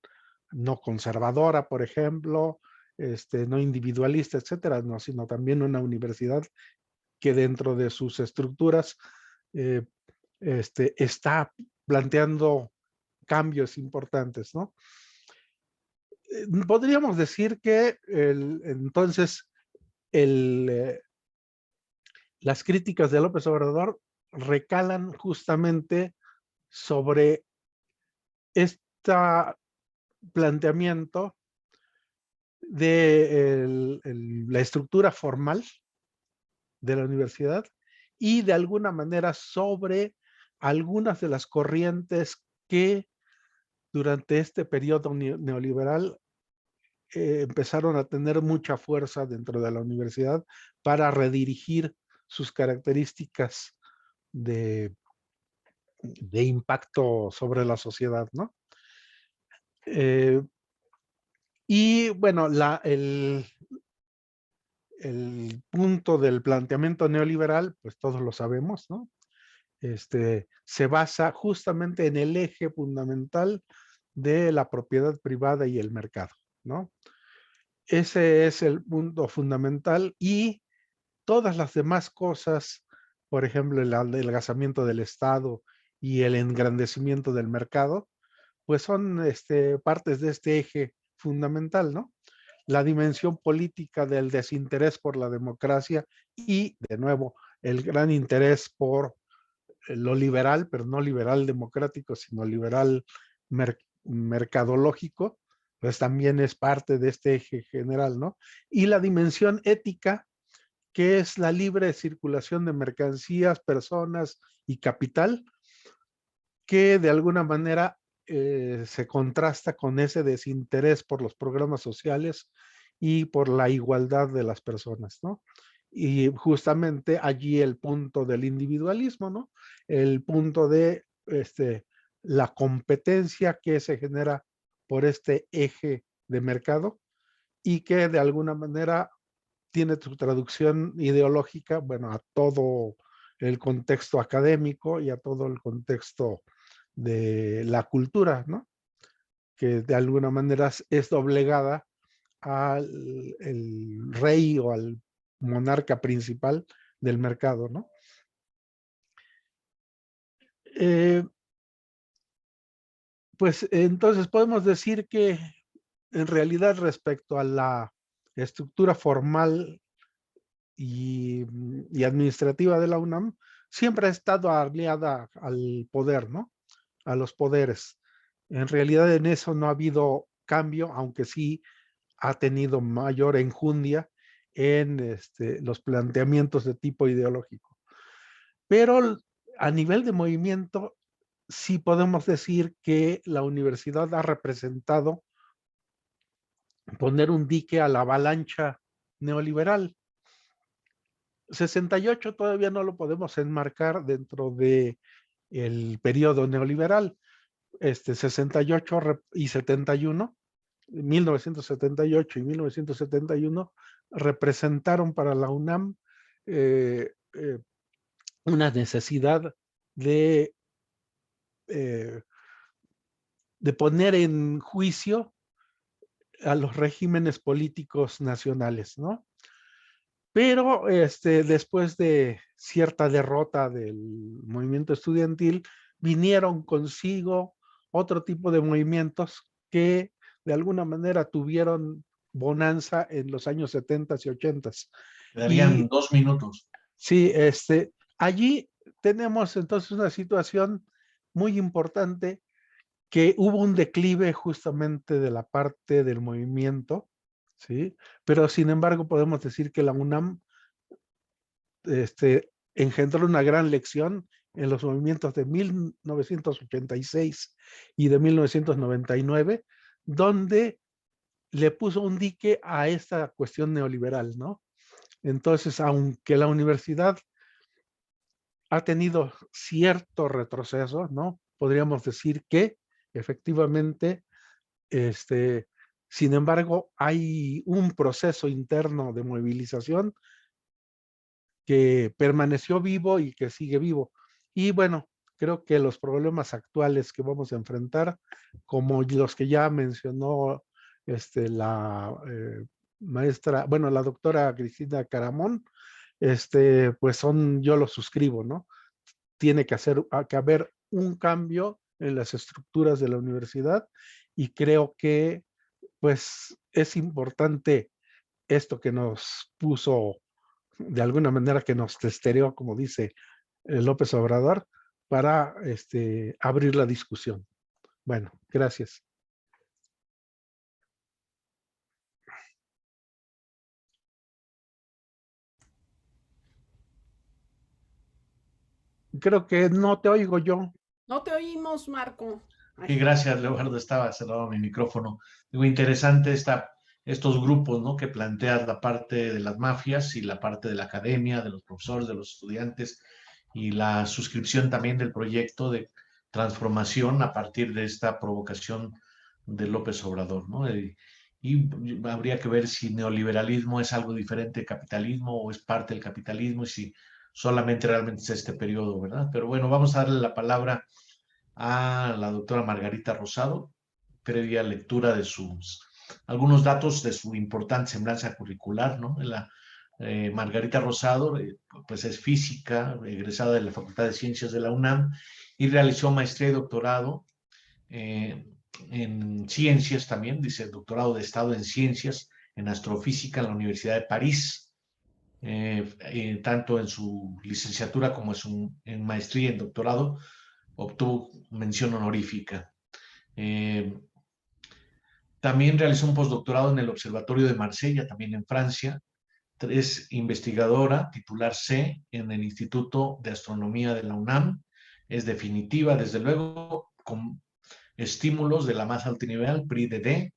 no conservadora, por ejemplo, no individualista, etcétera, no, sino también una universidad que dentro de sus estructuras eh, está planteando cambios importantes, ¿no? Podríamos decir que entonces las críticas de López Obrador recalan justamente sobre este planteamiento de la estructura formal de la universidad y de alguna manera sobre algunas de las corrientes que durante este periodo neoliberal empezaron a tener mucha fuerza dentro de la universidad para redirigir sus características de impacto sobre la sociedad, ¿no? Y bueno, el punto del planteamiento neoliberal, pues todos lo sabemos, ¿no? Se basa justamente en el eje fundamental de la propiedad privada y el mercado, ¿no? Ese es el punto fundamental y todas las demás cosas, por ejemplo, el adelgazamiento del Estado y el engrandecimiento del mercado, pues son partes de este eje fundamental, ¿no? La dimensión política del desinterés por la democracia y, de nuevo, el gran interés por lo liberal, pero no liberal democrático, sino liberal mercadológico, pues también es parte de este eje general, ¿no? Y la dimensión ética, que es la libre circulación de mercancías, personas y capital, que de alguna manera se contrasta con ese desinterés por los programas sociales y por la igualdad de las personas, ¿no? Y justamente allí el punto del individualismo, ¿no? El punto de la competencia que se genera por este eje de mercado y que de alguna manera tiene su traducción ideológica, bueno, a todo el contexto académico y a todo el contexto de la cultura, ¿no? Que de alguna manera es doblegada al el rey o al monarca principal del mercado, ¿no? Pues entonces podemos decir que en realidad respecto a la estructura formal y administrativa de la UNAM, siempre ha estado aliada al poder, ¿no? A los poderes. En realidad en eso no ha habido cambio, aunque sí ha tenido mayor enjundia en los planteamientos de tipo ideológico. Pero a nivel de movimiento, sí podemos decir que la universidad ha representado poner un dique a la avalancha neoliberal. 68 todavía no lo podemos enmarcar dentro de el periodo neoliberal. 68 y 71, 1978 y 1971 representaron para la UNAM una necesidad de poner en juicio a los regímenes políticos nacionales, ¿no? Pero después de cierta derrota del movimiento estudiantil, vinieron consigo otro tipo de movimientos que de alguna manera tuvieron bonanza en los años 70 y 80. Darían 2 minutos. Sí, allí tenemos entonces una situación muy importante, que hubo un declive justamente de la parte del movimiento, ¿sí? Pero sin embargo podemos decir que la UNAM engendró una gran lección en los movimientos de 1986 y de 1999, donde le puso un dique a esta cuestión neoliberal, ¿no? Entonces, aunque la universidad ha tenido cierto retroceso, ¿no? Podríamos decir que efectivamente, sin embargo, hay un proceso interno de movilización que permaneció vivo y que sigue vivo. Y bueno, creo que los problemas actuales que vamos a enfrentar, como los que ya mencionó la maestra, bueno, la doctora Cristina Caramón, pues yo los suscribo, ¿no? Tiene que haber un cambio en las estructuras de la universidad y creo que pues es importante esto que nos puso de alguna manera, que nos testereó, como dice López Obrador, para abrir la discusión. Bueno, gracias. Creo que no te oigo yo. No te oímos, Marco. Sí, gracias, Leonardo. Estaba cerrado mi micrófono. Digo, interesante estos grupos, ¿no? Que planteas la parte de las mafias y la parte de la academia, de los profesores, de los estudiantes, y la suscripción también del proyecto de transformación a partir de esta provocación de López Obrador, ¿no? Y habría que ver si neoliberalismo es algo diferente de capitalismo o es parte del capitalismo y si solamente realmente es este periodo, ¿verdad? Pero bueno, vamos a darle la palabra a la doctora Margarita Rosado, previa lectura de algunos datos de su importante semblanza curricular, ¿no? En la Margarita Rosado, pues es física, egresada de la Facultad de Ciencias de la UNAM y realizó maestría y doctorado en ciencias también, dice doctorado de Estado en ciencias en astrofísica en la Universidad de París, tanto en su licenciatura como en maestría y en doctorado, obtuvo mención honorífica. También realizó un postdoctorado en el Observatorio de Marsella, también en Francia. Es investigadora titular C en el Instituto de Astronomía de la UNAM. Es definitiva, desde luego, con estímulos de la más alto nivel, PRI de D,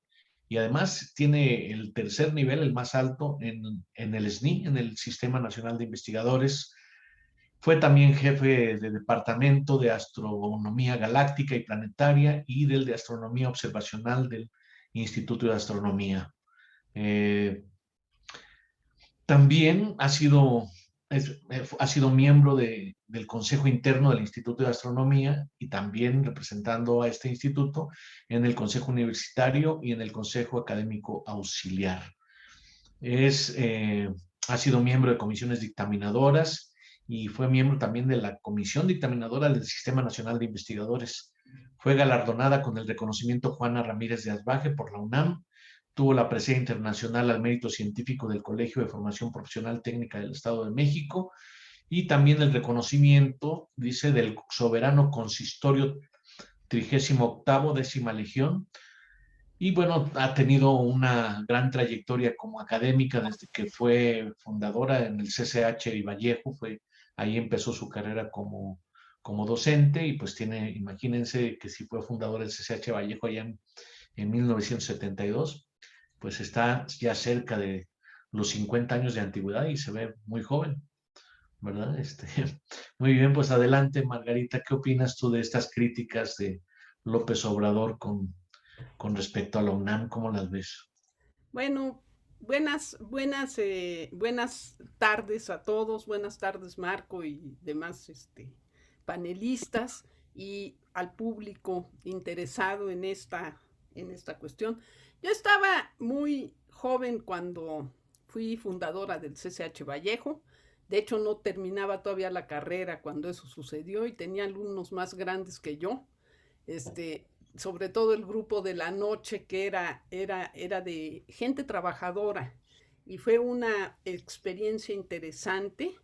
y además tiene el tercer nivel, el más alto, en el SNI, en el Sistema Nacional de Investigadores. Fue también jefe de departamento de astronomía galáctica y planetaria y del de astronomía observacional del Instituto de Astronomía. También ha sido miembro del Consejo Interno del Instituto de Astronomía y también representando a este instituto en el Consejo Universitario y en el Consejo Académico Auxiliar. Ha sido miembro de comisiones dictaminadoras y fue miembro también de la Comisión Dictaminadora del Sistema Nacional de Investigadores. Fue galardonada con el reconocimiento Juana Ramírez de Asbaje por la UNAM. Tuvo la presea internacional al mérito científico del Colegio de Formación Profesional Técnica del Estado de México y también el reconocimiento, dice, del Soberano Consistorio 38ª, 10ª Legión. Y bueno, ha tenido una gran trayectoria como académica desde que fue fundadora en el CCH y Vallejo. Ahí empezó su carrera como docente y pues imagínense que si fue fundadora del CCH Vallejo allá en 1972, pues está ya cerca de los 50 años de antigüedad y se ve muy joven, ¿verdad? Muy bien, pues adelante, Margarita, ¿qué opinas tú de estas críticas de López Obrador con respecto a la UNAM? ¿Cómo las ves? Bueno, buenas tardes a todos, buenas tardes Marco y demás panelistas y al público interesado en esta cuestión. Yo estaba muy joven cuando fui fundadora del CCH Vallejo. De hecho, no terminaba todavía la carrera cuando eso sucedió y tenía alumnos más grandes que yo. Sobre todo el grupo de la noche, que era de gente trabajadora. Y fue una experiencia interesante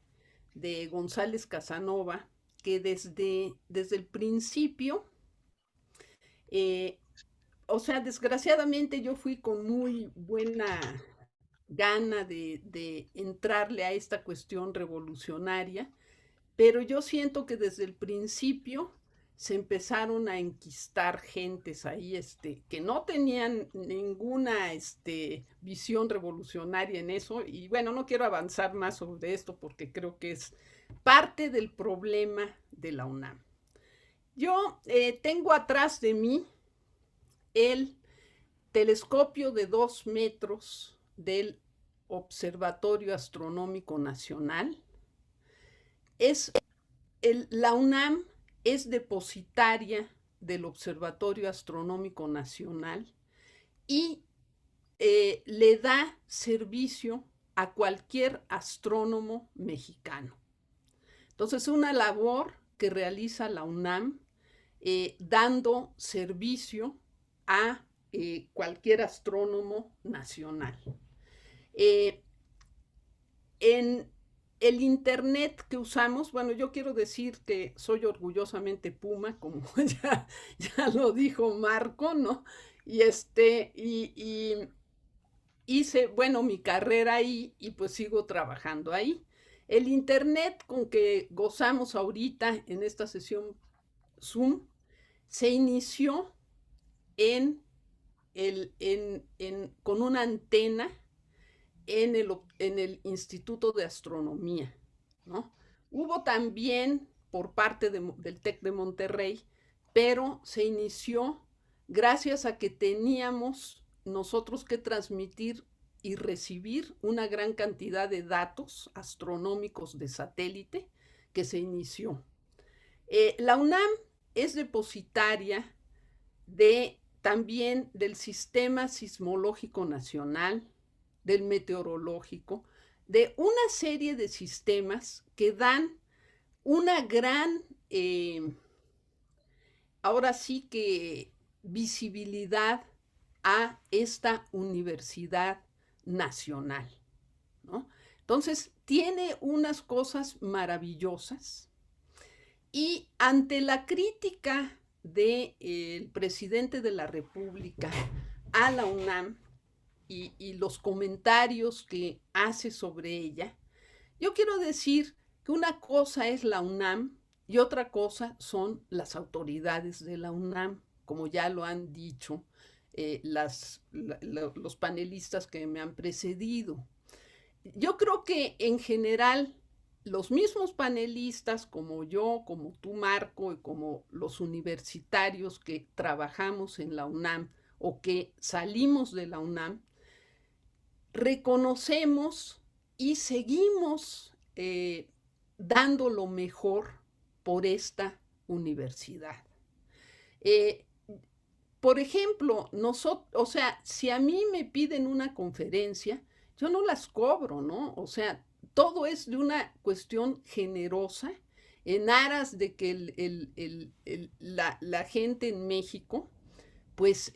de González Casanova, que desde el principio, o sea, desgraciadamente yo fui con muy buena gana de entrarle a esta cuestión revolucionaria, pero yo siento que desde el principio se empezaron a enquistar gentes ahí que no tenían ninguna visión revolucionaria en eso. Y bueno, no quiero avanzar más sobre esto porque creo que es parte del problema de la UNAM. Yo tengo atrás de mí el telescopio de 2 metros del Observatorio Astronómico Nacional. La UNAM es depositaria del Observatorio Astronómico Nacional y le da servicio a cualquier astrónomo mexicano. Entonces, es una labor que realiza la UNAM dando servicio a cualquier astrónomo nacional. En el internet que usamos, bueno, yo quiero decir que soy orgullosamente Puma, como ya lo dijo Marco, ¿no? Y hice, bueno, mi carrera ahí y pues sigo trabajando ahí. El internet con que gozamos ahorita en esta sesión Zoom se inició con una antena en el Instituto de Astronomía, ¿no? Hubo también por parte del TEC de Monterrey, pero se inició gracias a que teníamos nosotros que transmitir y recibir una gran cantidad de datos astronómicos de satélite que se inició. La UNAM es depositaria también del Sistema Sismológico Nacional, del Meteorológico, de una serie de sistemas que dan una gran, ahora sí que visibilidad a esta universidad nacional, ¿no? Entonces, tiene unas cosas maravillosas y ante la crítica del presidente de la República a la UNAM y los comentarios que hace sobre ella, yo quiero decir que una cosa es la UNAM y otra cosa son las autoridades de la UNAM, como ya lo han dicho los panelistas que me han precedido. Yo creo que en general los mismos panelistas como yo, como tú, Marco, y como los universitarios que trabajamos en la UNAM o que salimos de la UNAM, reconocemos y seguimos dando lo mejor por esta universidad. Por ejemplo, o sea, si a mí me piden una conferencia, yo no las cobro, ¿no? O sea, todo es de una cuestión generosa en aras de que la gente en México, pues,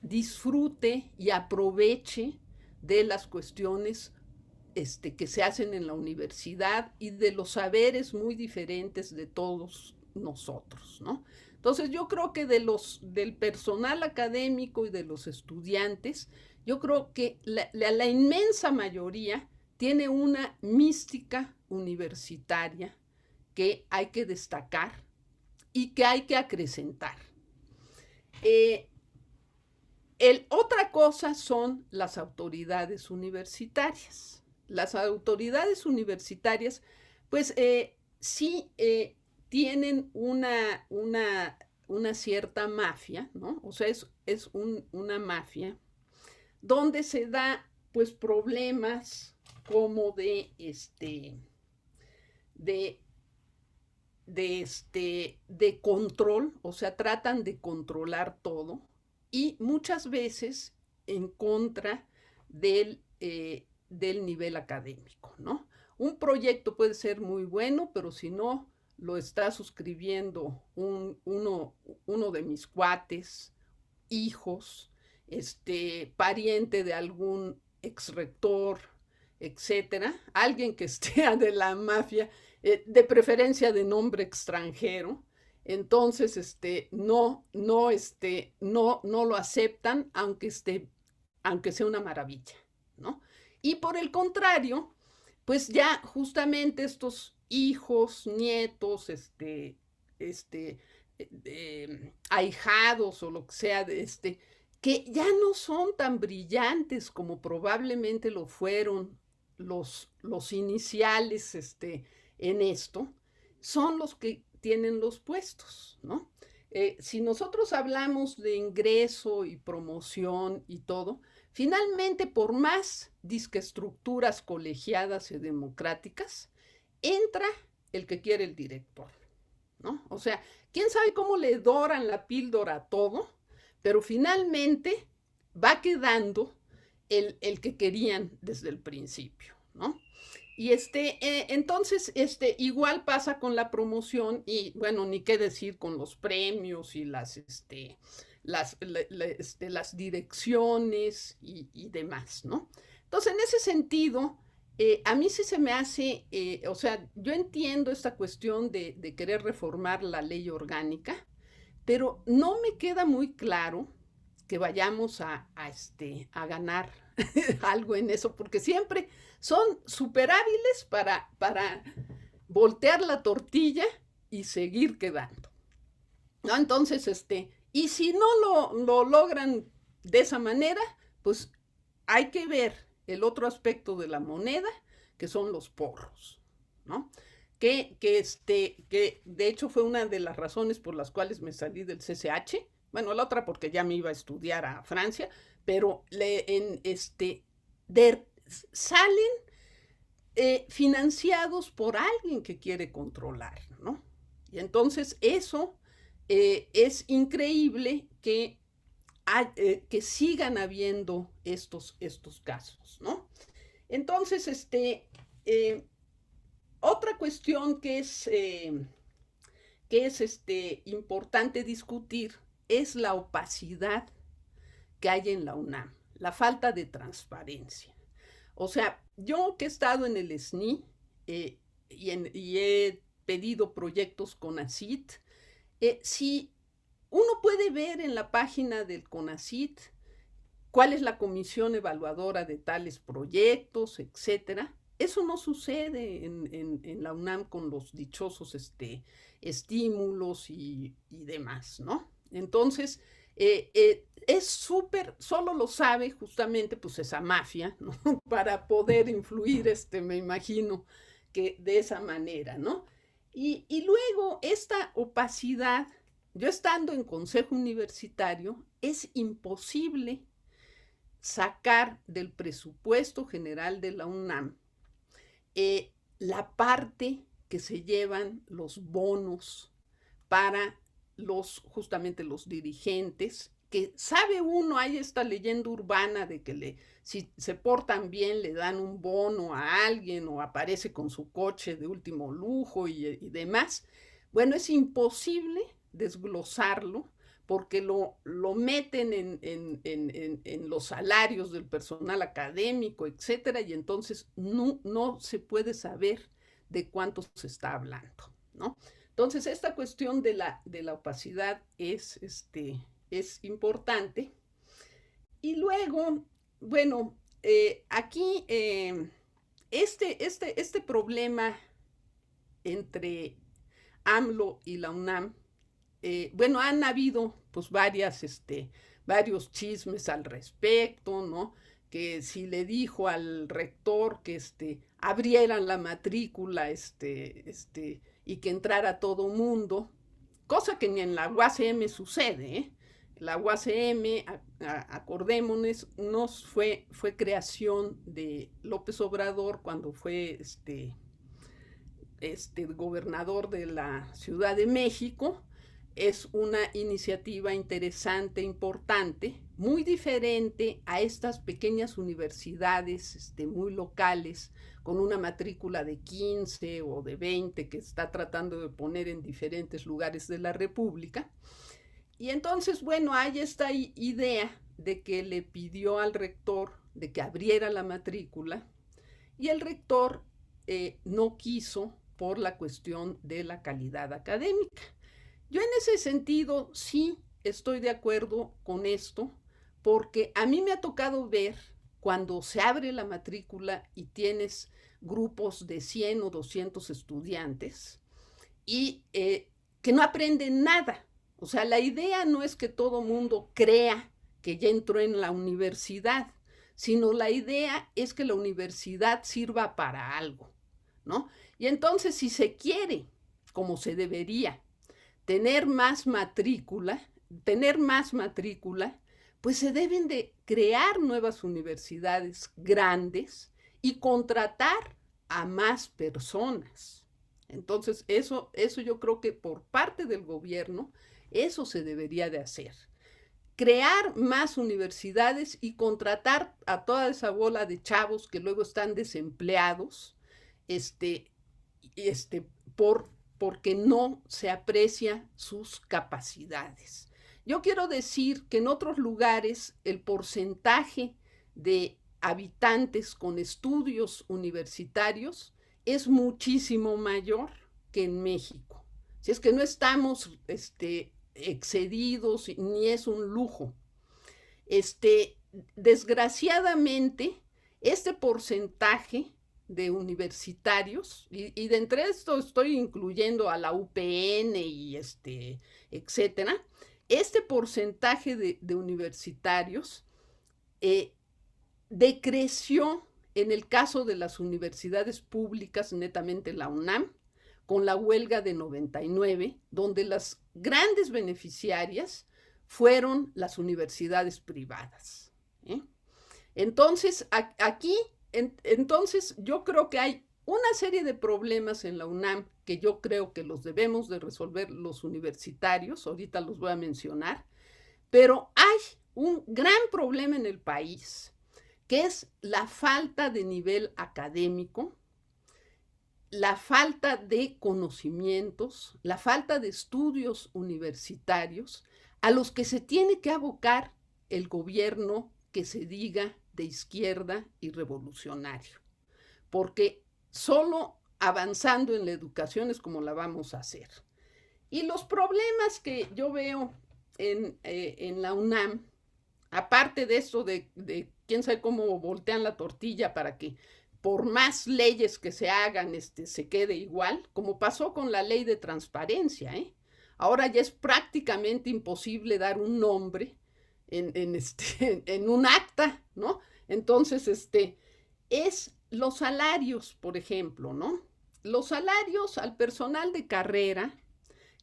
disfrute y aproveche de las cuestiones que se hacen en la universidad y de los saberes muy diferentes de todos nosotros, ¿no? Entonces yo creo que del personal académico y de los estudiantes, yo creo que la inmensa mayoría tiene una mística universitaria que hay que destacar y que hay que acrecentar. Otra cosa son las autoridades universitarias. Las autoridades universitarias, pues sí tienen una cierta mafia, ¿no? O sea, es una mafia donde se da, pues, problemas como de control, o sea, tratan de controlar todo y muchas veces en contra del nivel académico, ¿no? Un proyecto puede ser muy bueno, pero si no lo está suscribiendo uno de mis cuates, hijos, pariente de algún exrector, etcétera, alguien que esté de la mafia, de preferencia de nombre extranjero, entonces no lo aceptan, aunque sea una maravilla, ¿no? Y por el contrario, pues ya justamente estos hijos, nietos, ahijados o lo que sea, que ya no son tan brillantes como probablemente lo fueron los iniciales en esto, son los que tienen los puestos, ¿no? Si nosotros hablamos de ingreso y promoción y todo, finalmente, por más estructuras colegiadas y democráticas, entra el que quiere el director, ¿no? O sea, quién sabe cómo le doran la píldora a todo, pero finalmente va quedando el que querían desde el principio, ¿no? Y entonces, igual pasa con la promoción y, bueno, ni qué decir con los premios y las direcciones y demás, ¿no? Entonces, en ese sentido, a mí sí se me hace, o sea, yo entiendo esta cuestión de querer reformar la ley orgánica, pero no me queda muy claro que vayamos a ganar algo en eso, porque siempre son súper hábiles para voltear la tortilla y seguir quedando, ¿no? Entonces, y si no lo logran de esa manera, pues hay que ver el otro aspecto de la moneda, que son los porros, ¿no? Que de hecho fue una de las razones por las cuales me salí del CCH, bueno, la otra porque ya me iba a estudiar a Francia, pero salen financiados por alguien que quiere controlar, ¿no? Y entonces eso es increíble que sigan habiendo estos casos, ¿no? Entonces, otra cuestión que es importante discutir es la opacidad que hay en la UNAM, la falta de transparencia. O sea, yo que he estado en el SNI y he pedido proyectos CONACYT, si uno puede ver en la página del CONACYT cuál es la comisión evaluadora de tales proyectos, etcétera. Eso no sucede en la UNAM con los dichosos estímulos y demás, ¿no? Entonces, es súper, solo lo sabe justamente pues esa mafia, ¿no? Para poder influir, me imagino que de esa manera, ¿no? Y luego esta opacidad, yo estando en consejo universitario, es imposible sacar del presupuesto general de la UNAM la parte que se llevan los bonos para justamente los dirigentes, que sabe uno, hay esta leyenda urbana de que si se portan bien le dan un bono a alguien o aparece con su coche de último lujo y demás. Bueno, es imposible desglosarlo porque lo meten en los salarios del personal académico, etcétera, y entonces no se puede saber de cuánto se está hablando, ¿no? Entonces, esta cuestión de la opacidad es importante. Y luego, bueno, aquí este problema entre AMLO y la UNAM, bueno, han habido pues varios chismes al respecto, ¿no? Que si le dijo al rector que abrieran la matrícula y que entrara todo mundo, cosa que ni en la UACM sucede, ¿eh? La UACM, acordémonos, fue creación de López Obrador cuando fue gobernador de la Ciudad de México. Es una iniciativa interesante, importante, muy diferente a estas pequeñas universidades muy locales, con una matrícula de 15 o de 20 que está tratando de poner en diferentes lugares de la República. Y entonces, bueno, hay esta idea de que le pidió al rector de que abriera la matrícula y el rector no quiso por la cuestión de la calidad académica. Yo en ese sentido sí estoy de acuerdo con esto, porque a mí me ha tocado ver cuando se abre la matrícula y tienes grupos de 100 o 200 estudiantes y que no aprenden nada. O sea, la idea no es que todo mundo crea que ya entró en la universidad, sino la idea es que la universidad sirva para algo, ¿no? Y entonces, si se quiere, como se debería, tener más matrícula, pues se deben de crear nuevas universidades grandes y contratar a más personas. Entonces, eso yo creo que por parte del gobierno, eso se debería de hacer. Crear más universidades y contratar a toda esa bola de chavos que luego están desempleados, porque no se aprecia sus capacidades. Yo quiero decir que en otros lugares el porcentaje de habitantes con estudios universitarios es muchísimo mayor que en México. Si es que no estamos excedidos, ni es un lujo. Desgraciadamente, este porcentaje de universitarios, y de entre esto estoy incluyendo a la UPN y etcétera, este porcentaje de universitarios decreció en el caso de las universidades públicas, netamente la UNAM, con la huelga de 99, donde las grandes beneficiarias fueron las universidades privadas. Entonces, entonces yo creo que hay una serie de problemas en la UNAM que yo creo que los debemos de resolver los universitarios, ahorita los voy a mencionar, pero hay un gran problema en el país que es la falta de nivel académico, la falta de conocimientos, la falta de estudios universitarios a los que se tiene que abocar el gobierno que se diga de izquierda y revolucionario, porque solo avanzando en la educación es como la vamos a hacer. Y los problemas que yo veo en la UNAM, aparte de eso de quién sabe cómo voltean la tortilla para que por más leyes que se hagan, se quede igual, como pasó con la ley de transparencia, ¿eh? Ahora ya es prácticamente imposible dar un nombre en un acta, ¿no? Entonces, es los salarios, por ejemplo, ¿no? Los salarios al personal de carrera,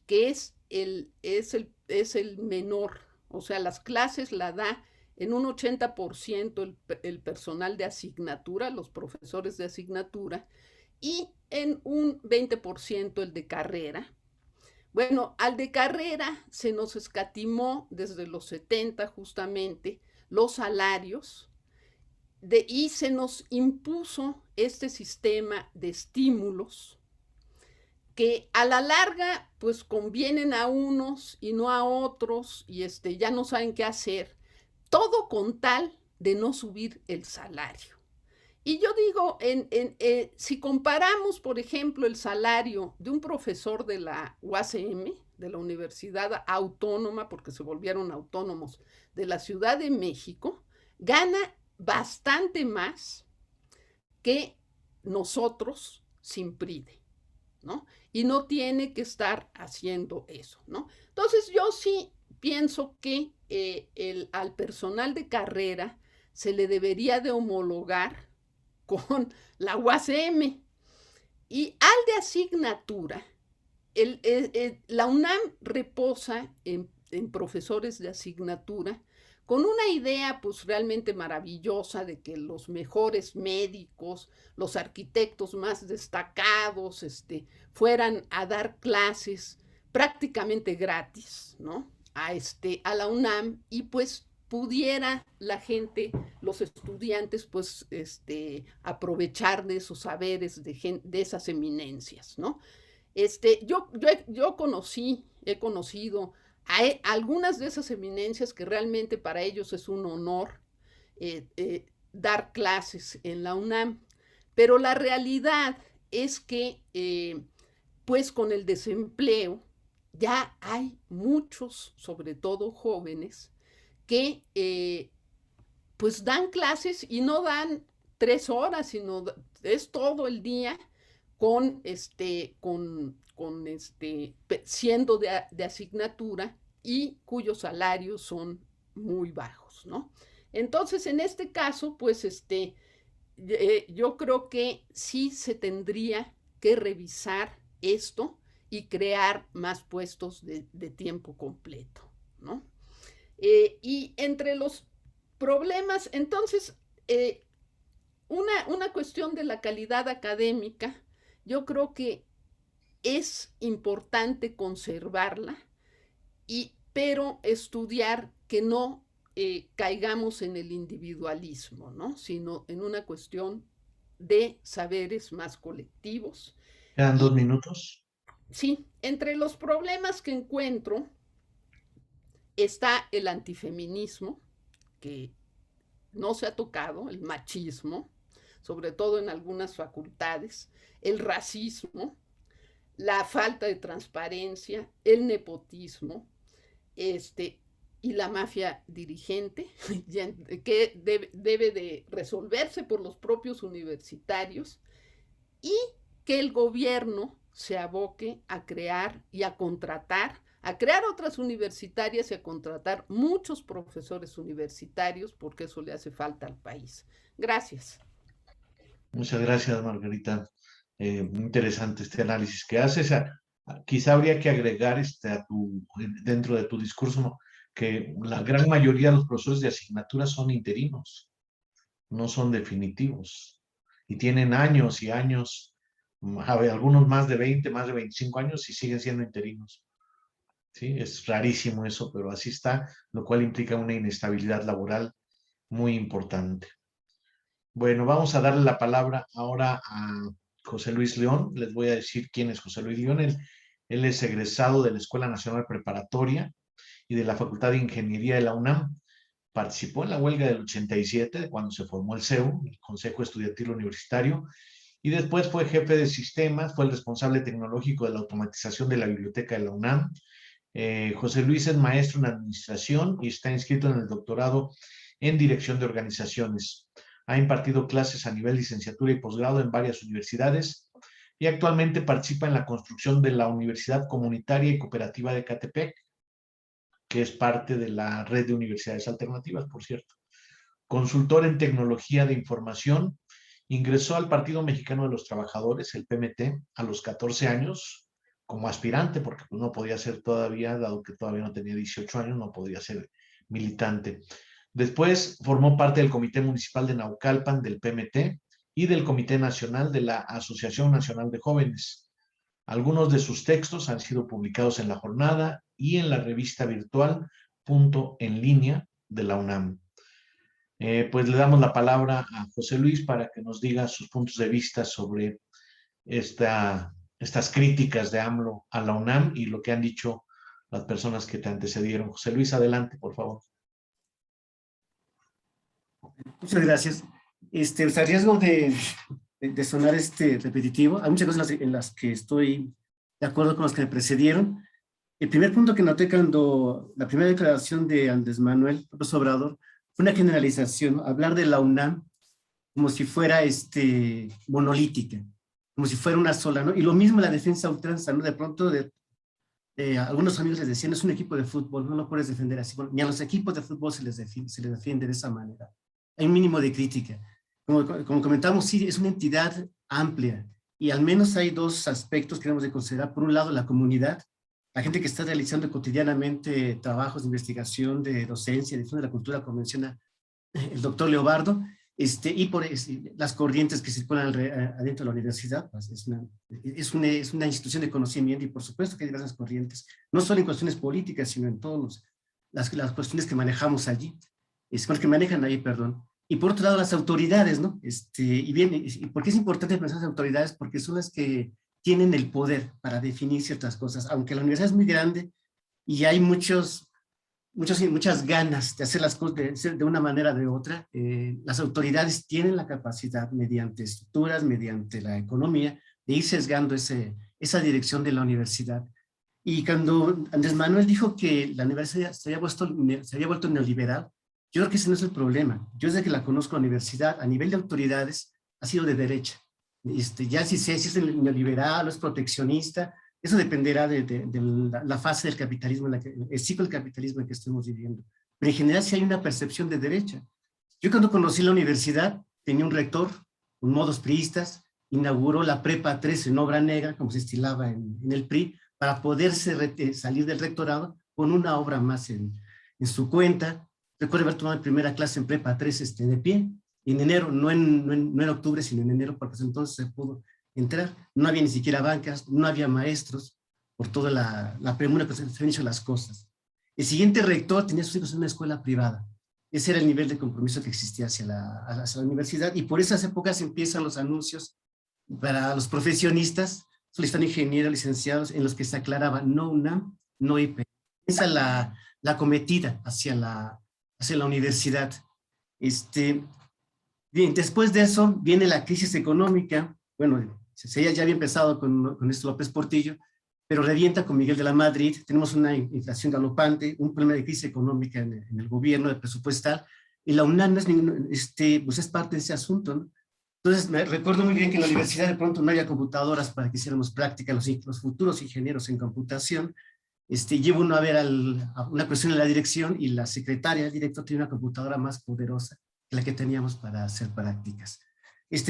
que es el menor, o sea, las clases la da en un 80% el personal de asignatura, los profesores de asignatura, y en un 20% el de carrera. Bueno, al de carrera se nos escatimó desde los 70 justamente los salarios y se nos impuso este sistema de estímulos que a la larga pues convienen a unos y no a otros y ya no saben qué hacer. Todo con tal de no subir el salario. Y yo digo, si comparamos, por ejemplo, el salario de un profesor de la UACM, de la Universidad Autónoma, porque se volvieron autónomos, de la Ciudad de México, gana bastante más que nosotros sin PRIDE, ¿no? Y no tiene que estar haciendo eso, ¿no? Entonces yo sí pienso que al personal de carrera se le debería de homologar con la UACM y al de asignatura, la UNAM reposa en profesores de asignatura con una idea pues realmente maravillosa de que los mejores médicos, los arquitectos más destacados, fueran a dar clases prácticamente gratis, ¿no? A la UNAM y pues pudiera la gente, los estudiantes, pues aprovechar de esos saberes de esas eminencias, ¿no? Yo he conocido a algunas de esas eminencias que realmente para ellos es un honor dar clases en la UNAM, pero la realidad es que pues con el desempleo ya hay muchos, sobre todo jóvenes, que pues dan clases y no dan 3 horas, sino es todo el día siendo de asignatura y cuyos salarios son muy bajos, ¿no? Entonces, en este caso, pues yo creo que sí se tendría que revisar esto y crear más puestos de tiempo completo, ¿no? Y entre los problemas, entonces, una cuestión de la calidad académica, yo creo que es importante conservarla, pero estudiar que no caigamos en el individualismo, ¿no? Sino en una cuestión de saberes más colectivos. ¿Quedan 2 minutos? Sí, entre los problemas que encuentro está el antifeminismo, que no se ha tocado, el machismo, sobre todo en algunas facultades, el racismo, la falta de transparencia, el nepotismo, y la mafia dirigente, que debe de resolverse por los propios universitarios, y que el gobierno se aboque a crear y a contratar, a crear otras universitarias y a contratar muchos profesores universitarios, porque eso le hace falta al país. Gracias. Muchas gracias, Margarita. Muy interesante este análisis que haces. Quizá habría que agregar dentro de tu discurso, ¿no?, que la gran mayoría de los profesores de asignatura son interinos, no son definitivos, y tienen años y años, algunos más de 20, más de 25 años y siguen siendo interinos. ¿Sí? Es rarísimo eso, pero así está, lo cual implica una inestabilidad laboral muy importante. Bueno, vamos a darle la palabra ahora a José Luis León. Les voy a decir quién es José Luis León. Él es egresado de la Escuela Nacional Preparatoria y de la Facultad de Ingeniería de la UNAM. Participó en la huelga del 87, cuando se formó el CEU, el Consejo Estudiantil Universitario, y después fue jefe de sistemas, fue el responsable tecnológico de la automatización de la biblioteca de la UNAM. José Luis es maestro en administración y está inscrito en el doctorado en dirección de organizaciones. Ha impartido clases a nivel licenciatura y posgrado en varias universidades y actualmente participa en la construcción de la Universidad Comunitaria y Cooperativa de Catepec, que es parte de la red de universidades alternativas, por cierto. Consultor en tecnología de información, ingresó al Partido Mexicano de los Trabajadores, el PMT, a los 14 años, como aspirante, porque pues, no podía ser todavía, dado que todavía no tenía 18 años, no podía ser militante. Después formó parte del Comité Municipal de Naucalpan del PMT y del Comité Nacional de la Asociación Nacional de Jóvenes. Algunos de sus textos han sido publicados en La Jornada y en la revista virtual Punto en Línea de la UNAM. Pues le damos la palabra a José Luis para que nos diga sus puntos de vista sobre estas críticas de AMLO a la UNAM y lo que han dicho las personas que te antecedieron. José Luis, adelante, por favor. Muchas gracias. A riesgo de sonar repetitivo, hay muchas cosas en las que estoy de acuerdo con los que me precedieron. El primer punto que noté cuando la primera declaración de Andrés Manuel López Obrador fue una generalización, ¿no? Hablar de la UNAM como si fuera monolítica, como si fuera una sola, ¿no? Y lo mismo la defensa a ultranza, ¿no? De pronto algunos amigos les decían, es un equipo de fútbol, no lo puedes defender así. Bueno, ni a los equipos de fútbol se les defiende de esa manera. Hay un mínimo de crítica. Como comentamos, sí, es una entidad amplia y al menos hay dos aspectos que debemos de considerar. Por un lado, la comunidad, la gente que está realizando cotidianamente trabajos de investigación, de docencia, de difusión de la cultura, como menciona el doctor Leobardo, y por las corrientes que circulan adentro de la universidad. Pues es una institución de conocimiento y por supuesto que hay diversas corrientes, no solo en cuestiones políticas, sino en todas las cuestiones que manejamos allí, que manejan ahí, perdón. Y por otro lado, las autoridades, ¿no? ¿Y por qué es importante pensar en las autoridades? Porque son las que tienen el poder para definir ciertas cosas, aunque la universidad es muy grande y hay muchas ganas de hacer las cosas de una manera o de otra, las autoridades tienen la capacidad, mediante estructuras, mediante la economía, de ir sesgando esa dirección de la universidad. Y cuando Andrés Manuel dijo que la universidad se había vuelto neoliberal, yo creo que ese no es el problema. Yo desde que la conozco, la universidad, a nivel de autoridades, ha sido de derecha. Ya si es neoliberal o es proteccionista, eso dependerá de la fase del capitalismo, el ciclo del capitalismo en que estemos viviendo. Pero en general sí hay una percepción de derecha. Yo cuando conocí la universidad, tenía un rector, con modos priistas, inauguró la Prepa 3 en obra negra, como se estilaba en el PRI, para poderse salir del rectorado con una obra más en su cuenta. Recuerdo haber tomado mi primera clase en Prepa 3 de pie, en enero, no en octubre, sino en enero, porque entonces se pudo entrar. No había ni siquiera bancas, no había maestros, por toda la premura que se han hecho las cosas. El siguiente rector tenía sus hijos en una escuela privada. Ese era el nivel de compromiso que existía hacia la universidad, y por esas épocas empiezan los anuncios para los profesionistas, solicitan ingenieros, licenciados, en los que se aclaraba no UNAM, no IP. Esa es la cometida hacia la universidad. Bien, después de eso viene la crisis económica. Bueno, ya había empezado con esto López Portillo, pero revienta con Miguel de la Madrid. Tenemos una inflación galopante, un problema de crisis económica en el gobierno, de presupuestal, y la UNAM pues es parte de ese asunto, ¿no? Entonces, me recuerdo muy bien que en la universidad de pronto no había computadoras para que hiciéramos práctica los futuros ingenieros en computación. Llevo uno a ver a una cuestión en la dirección, y la secretaria del director tiene una computadora más poderosa que la que teníamos para hacer prácticas.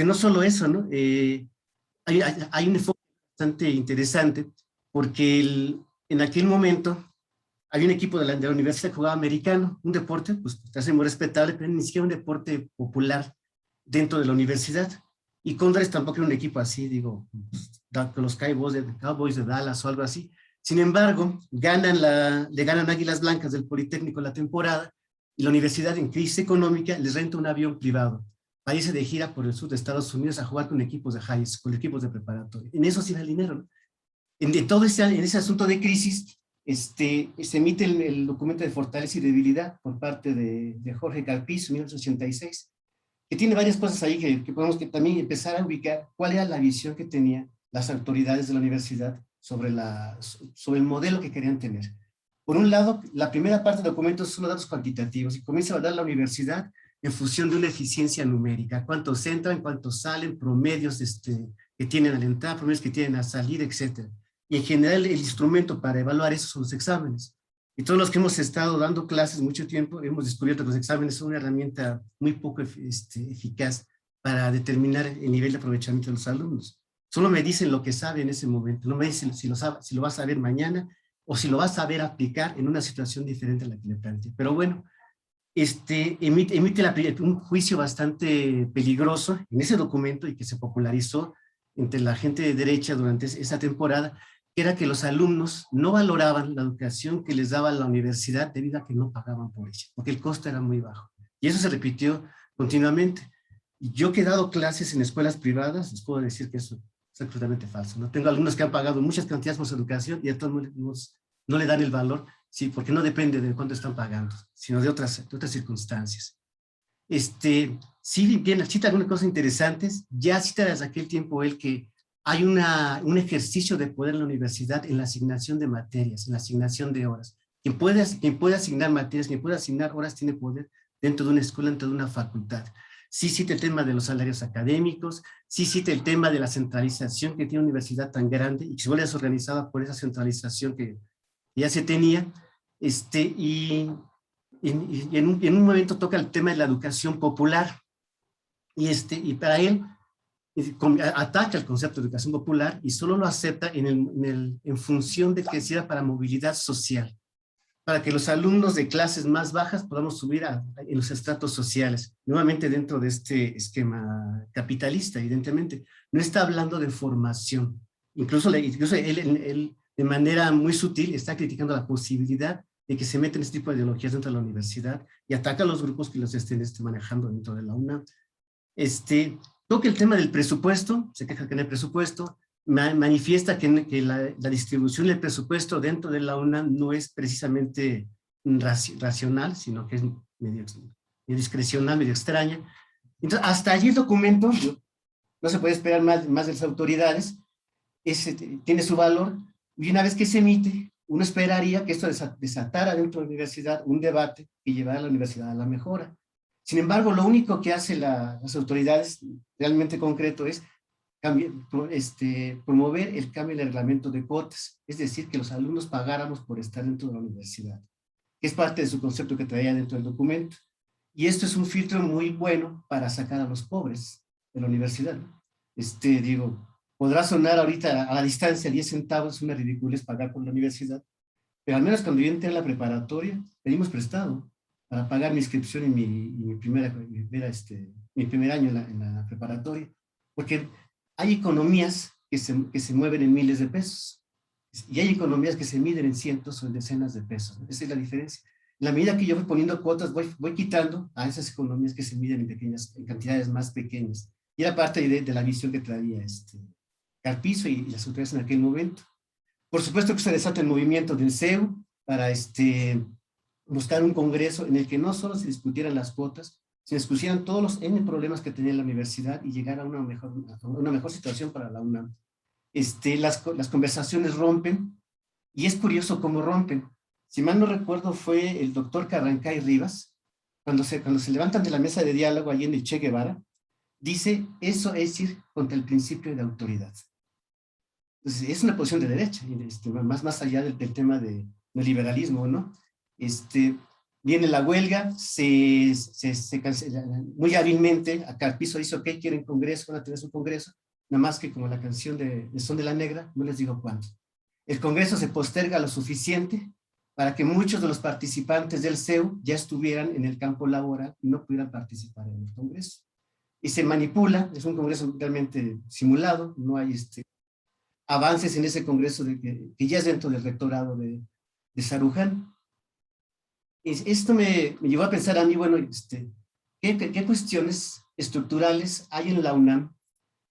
No solo eso, ¿no? Hay un enfoque bastante interesante, porque en aquel momento había un equipo de la universidad que jugaba americano, un deporte, pues casi muy respetable, pero ni siquiera un deporte popular dentro de la universidad. Y Condores tampoco era un equipo así, digo, con los Cowboys de Dallas o algo así. Sin embargo, le ganan Águilas Blancas del Politécnico la temporada, y la universidad, en crisis económica, les renta un avión privado para irse de gira por el sur de Estados Unidos a jugar con equipos de high school, equipos de preparatoria. En eso sí era el dinero, ¿no? En ese asunto de crisis, se emite el documento de fortaleza y debilidad por parte de Jorge Carpizo, en 1986, que tiene varias cosas ahí que podemos también empezar a ubicar cuál era la visión que tenían las autoridades de la universidad sobre el modelo que querían tener. Por un lado, la primera parte del documento son los datos cuantitativos y comienza a dar la universidad en función de una eficiencia numérica, cuántos entran, cuántos salen, promedios que tienen al entrar, promedios que tienen a salir, etc. Y en general el instrumento para evaluar eso son los exámenes. Y todos los que hemos estado dando clases mucho tiempo hemos descubierto que los exámenes son una herramienta muy poco eficaz para determinar el nivel de aprovechamiento de los alumnos. Solo me dicen lo que sabe en ese momento, no me dicen si lo vas a ver mañana o si lo vas a ver aplicar en una situación diferente a la que le planteé. Pero bueno, emite un juicio bastante peligroso en ese documento y que se popularizó entre la gente de derecha durante esa temporada, que era que los alumnos no valoraban la educación que les daba la universidad debido a que no pagaban por ella, porque el costo era muy bajo. Y eso se repitió continuamente. Y yo que he dado clases en escuelas privadas, les puedo decir que eso es absolutamente falso, ¿no? Tengo alumnos que han pagado muchas cantidades por su educación y a todos no le dan el valor, sí, porque no depende de cuánto están pagando, sino de otras circunstancias. Sí, bien, cita algunas cosas interesantes, ya cita desde aquel tiempo él que hay un ejercicio de poder en la universidad en la asignación de materias, en la asignación de horas. Quien puede asignar materias, quien puede asignar horas tiene poder dentro de una escuela, dentro de una facultad. Sí cita el tema de los salarios académicos, sí cita el tema de la centralización que tiene una universidad tan grande y que se vuelve desorganizada por esa centralización que ya se tenía, y en un momento toca el tema de la educación popular, y para él ataca el concepto de educación popular y solo lo acepta en función de que sirva para movilidad social, para que los alumnos de clases más bajas podamos subir en los estratos sociales, nuevamente dentro de este esquema capitalista, evidentemente. No está hablando de formación. Incluso él de manera muy sutil está criticando la posibilidad de que se metan este tipo de ideologías dentro de la universidad y ataca a los grupos que los estén manejando dentro de la UNAM. Toca el tema del presupuesto, se queja que no hay presupuesto, manifiesta que la distribución del presupuesto dentro de la UNAM no es precisamente racional, sino que es medio discrecional, medio extraña. Entonces, hasta allí el documento, no se puede esperar más de las autoridades, tiene su valor, y una vez que se emite, uno esperaría que esto desatara dentro de la universidad un debate que llevara a la universidad a la mejora. Sin embargo, lo único que hacen las autoridades realmente concreto es promover el cambio del reglamento de cuotas, es decir, que los alumnos pagáramos por estar dentro de la universidad, que es parte de su concepto que traía dentro del documento. Y esto es un filtro muy bueno para sacar a los pobres de la universidad, ¿no? Podrá sonar ahorita a la distancia 10 centavos, una ridiculez pagar por la universidad, pero al menos cuando yo entré en la preparatoria, pedimos prestado para pagar mi inscripción en mi primer año en la preparatoria, porque hay economías que se mueven en miles de pesos, y hay economías que se miden en cientos o en decenas de pesos, ¿no? Esa es la diferencia. En la medida que yo voy poniendo cuotas, voy quitando a esas economías que se miden en cantidades más pequeñas, y era parte de la visión que traía Carpizo y las autoridades en aquel momento. Por supuesto que se desata el movimiento del CEU para buscar un congreso en el que no solo se discutieran las cuotas, se discutieran todos los N problemas que tenía la universidad y llegar a una mejor situación para la UNAM. Las conversaciones rompen, y es curioso cómo rompen. Si mal no recuerdo, fue el doctor Carrancay Rivas, cuando se levantan de la mesa de diálogo allí en el Che Guevara, dice, eso es ir contra el principio de autoridad. Entonces, es una posición de derecha, más allá del tema del liberalismo, ¿no? Viene la huelga, se cancela muy hábilmente. A Carpizo dice, ok, quieren congreso, van a tener su congreso, nada más que como la canción de Son de la Negra, no les digo cuándo. El congreso se posterga lo suficiente para que muchos de los participantes del CEU ya estuvieran en el campo laboral y no pudieran participar en el congreso. Y se manipula, es un congreso realmente simulado, no hay avances en ese congreso que ya es dentro del rectorado de Saruján. Esto me llevó a pensar a mí, bueno, ¿qué cuestiones estructurales hay en la UNAM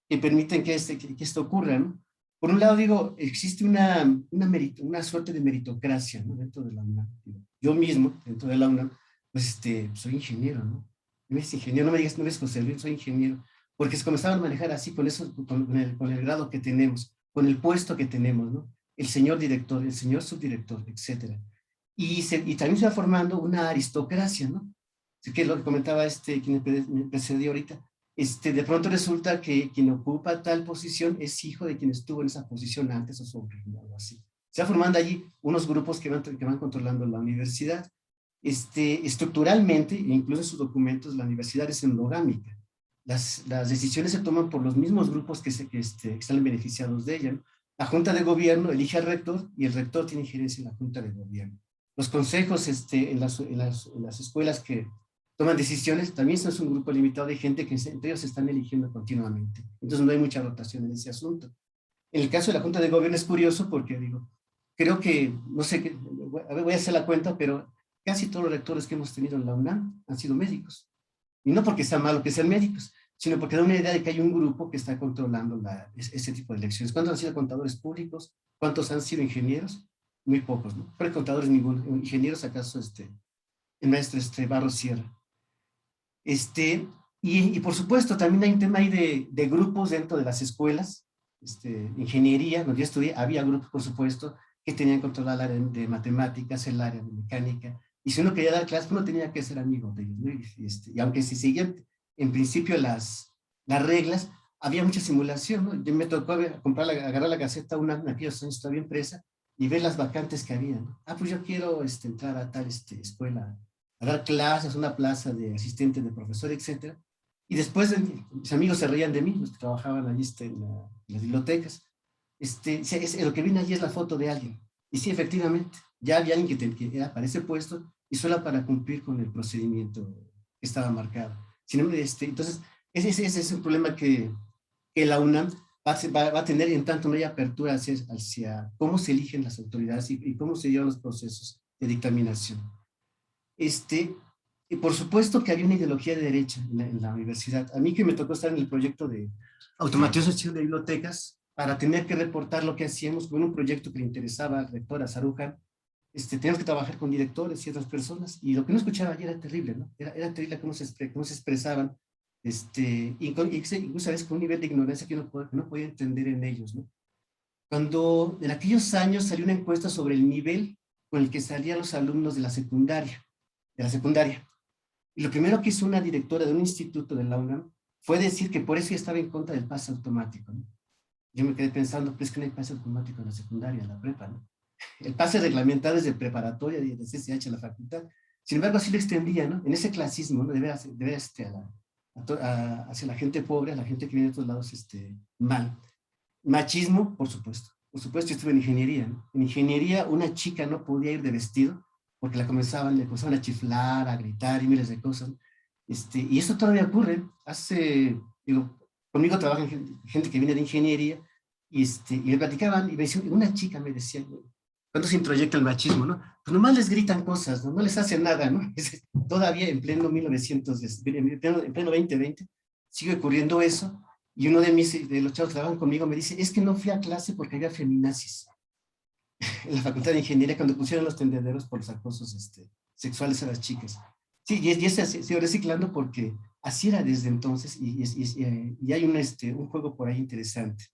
que permiten que esto ocurra, ¿no? Por un lado, digo, existe una suerte de meritocracia, ¿no? Dentro de la UNAM. Yo mismo, dentro de la UNAM, pues soy ingeniero, ¿no? No me ingeniero, no me digas José Luis, soy ingeniero. Porque se comenzaban a manejar así con eso, con el grado que tenemos, con el puesto que tenemos, ¿no? El señor director, el señor subdirector, etcétera. Y también se va formando una aristocracia, ¿no? Así que lo que comentaba quien me precedió ahorita. De pronto resulta que quien ocupa tal posición es hijo de quien estuvo en esa posición antes o sobrino, algo así. Se va formando allí unos grupos que van controlando la universidad. Estructuralmente, incluso en sus documentos, la universidad es endogámica. Las decisiones se toman por los mismos grupos que están beneficiados de ella, ¿no? La Junta de Gobierno elige al rector y el rector tiene injerencia en la Junta de Gobierno. Los consejos en las escuelas que toman decisiones también es un grupo limitado de gente que entre ellos se están eligiendo continuamente. Entonces no hay mucha rotación en ese asunto. En el caso de la Junta de Gobierno es curioso porque, digo, creo que, no sé, voy a hacer la cuenta, pero casi todos los rectores que hemos tenido en la UNAM han sido médicos. Y no porque sea malo que sean médicos, sino porque da una idea de que hay un grupo que está controlando ese tipo de elecciones. ¿Cuántos han sido contadores públicos? ¿Cuántos han sido ingenieros? Muy pocos, ¿no? Pero contadores ninguno. Ingenieros, acaso, el maestro Barros Sierra. Y por supuesto, también hay un tema ahí de grupos dentro de las escuelas. Ingeniería, donde yo estudié, había grupos, por supuesto, que tenían que controlar el área de matemáticas, el área de mecánica. Y si uno quería dar clases, uno tenía que ser amigo de ellos, ¿no? Y aunque se seguían en principio las reglas, había mucha simulación, ¿no? Yo me tocó agarrar la Gaceta en aquellos años todavía impresa y ver las vacantes que había, ¿no? Ah, pues yo quiero entrar a tal escuela, a dar clases, una plaza de asistente de profesor, etcétera. Y después mis amigos se reían de mí, los que trabajaban allí en las bibliotecas. Lo que viene allí es la foto de alguien. Y sí, efectivamente, ya había alguien que era para ese puesto y solo para cumplir con el procedimiento que estaba marcado. Entonces, ese es un problema que la UNAM va a tener en tanto no hay apertura hacia cómo se eligen las autoridades y cómo se llevan los procesos de dictaminación. Y por supuesto que había una ideología de derecha en la universidad. A mí que me tocó estar en el proyecto de automatización de bibliotecas para tener que reportar lo que hacíamos con un proyecto que le interesaba al rector, a Sarujan. Teníamos que trabajar con directores y otras personas, y lo que no escuchaba allí era terrible, ¿no? Era terrible cómo se expresaban, incluso a veces con un nivel de ignorancia que uno no podía entender en ellos, ¿no? Cuando en aquellos años salió una encuesta sobre el nivel con el que salían los alumnos de la secundaria, y lo primero que hizo una directora de un instituto de la UNAM fue decir que por eso ya estaba en contra del pase automático, ¿no? Yo me quedé pensando, pues que no hay pase automático en la secundaria, en la prepa, ¿no? El pase reglamentado es de preparatoria y de CCH a la facultad. Sin embargo, así lo extendía, ¿no? En ese clasismo, ¿no? De ver hacia la gente pobre, a la gente que viene de otros lados mal. Machismo, por supuesto. Por supuesto, yo estuve en ingeniería, ¿no? En ingeniería, una chica no podía ir de vestido porque le comenzaban a chiflar, a gritar y miles de cosas. Y esto todavía ocurre. Conmigo trabajan gente que viene de ingeniería y me platicaban y me decían, una chica me decía, ¿cuándo se introyecta el machismo, no? Pues nomás les gritan cosas, no les hacen nada, ¿no? Todavía en pleno 2020 sigue ocurriendo eso, y uno de los chavos que trabajan conmigo me dice, es que no fui a clase porque había feminazis en la Facultad de Ingeniería cuando pusieron los tendederos por los acosos sexuales a las chicas. Sí, y ese se sigue reciclando porque así era desde entonces, y hay un juego por ahí interesante.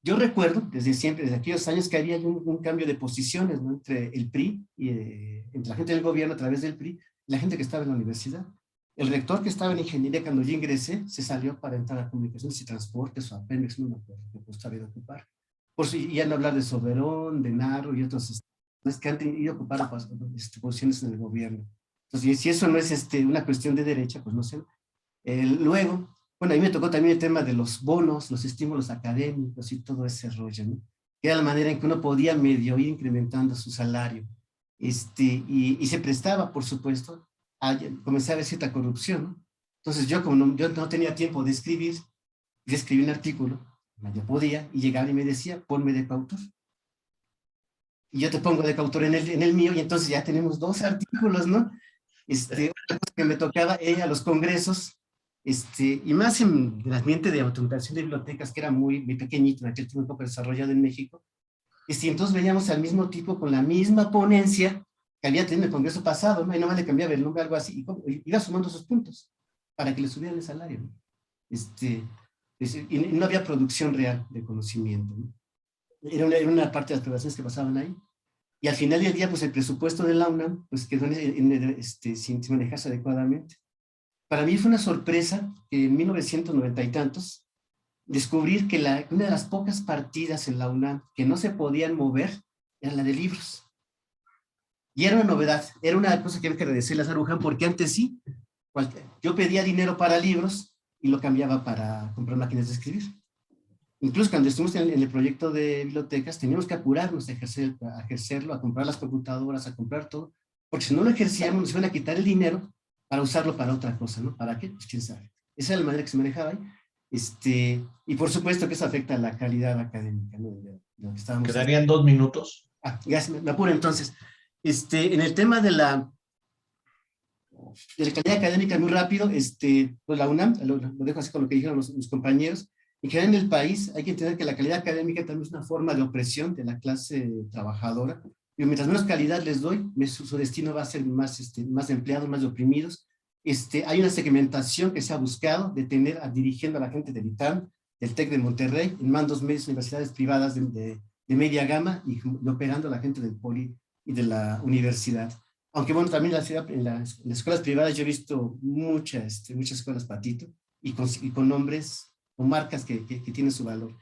Yo recuerdo desde siempre, desde aquellos años, que había un cambio de posiciones, ¿no? Entre el PRI, entre la gente del gobierno a través del PRI, y la gente que estaba en la universidad. El rector que estaba en ingeniería cuando yo ingresé, se salió para entrar a comunicaciones y transportes o a Pemex, no me acuerdo qué puesto había de ocupar. Y ya no hablar de Soberón, de Narro y otros que han ido a ocupar posiciones en el gobierno. Entonces, si eso no es una cuestión de derecha, pues no sé. Luego, bueno, a mí me tocó también el tema de los bonos, los estímulos académicos y todo ese rollo, ¿no? Que era la manera en que uno podía medio ir incrementando su salario. Y se prestaba, por supuesto, a comenzar a haber cierta corrupción, ¿no? Entonces yo, como yo no tenía tiempo de escribir, yo escribí un artículo, yo podía, y llegaba y me decía, ponme de coautor. Y yo te pongo de coautor en el mío, y entonces ya tenemos 2 artículos, ¿no? Otra cosa que me tocaba era los congresos, y más en el ambiente de automatización de bibliotecas, que era muy pequeñito, en aquel tiempo poco desarrollado en México. Entonces veíamos al mismo tipo con la misma ponencia que había tenido el congreso pasado, ¿no? Y nomás le cambiaba el nombre, algo así, y iba sumando sus puntos para que le subieran el salario, ¿no? Y no había producción real de conocimiento, ¿no? Era una parte de las preparaciones que pasaban ahí. Y al final del día, pues el presupuesto de la UNAM pues, quedó sin manejarse adecuadamente. Para mí fue una sorpresa que en 1990 y tantos descubrir que una de las pocas partidas en la UNAM que no se podían mover era la de libros. Y era una novedad, era una cosa que había que agradecerle a Saruján, porque antes sí, yo pedía dinero para libros y lo cambiaba para comprar máquinas de escribir. Incluso cuando estuvimos en el proyecto de bibliotecas, teníamos que apurarnos a ejercerlo, a comprar las computadoras, a comprar todo, porque si no lo ejercíamos nos iban a quitar el dinero para usarlo para otra cosa, ¿no? ¿Para qué? Pues quién sabe. Esa era la manera que se manejaba ahí. Y por supuesto que eso afecta a la calidad académica, ¿no? De lo que estábamos ¿Quedarían 2 minutos? Ya me apuro entonces. En el tema de la calidad académica, muy rápido, pues la UNAM, lo dejo así con lo que dijeron los compañeros. En general en el país hay que entender que la calidad académica también es una forma de opresión de la clase trabajadora. Y mientras menos calidad les doy, su destino va a ser más de empleados, más de oprimidos. Hay una segmentación que se ha buscado de tener dirigiendo a la gente del ITAM, del TEC de Monterrey, en mandos medios universidades privadas de media gama y operando a la gente del Poli y de la universidad. Aunque bueno, también en las escuelas privadas yo he visto muchas escuelas patito y con nombres o marcas que tienen su valor.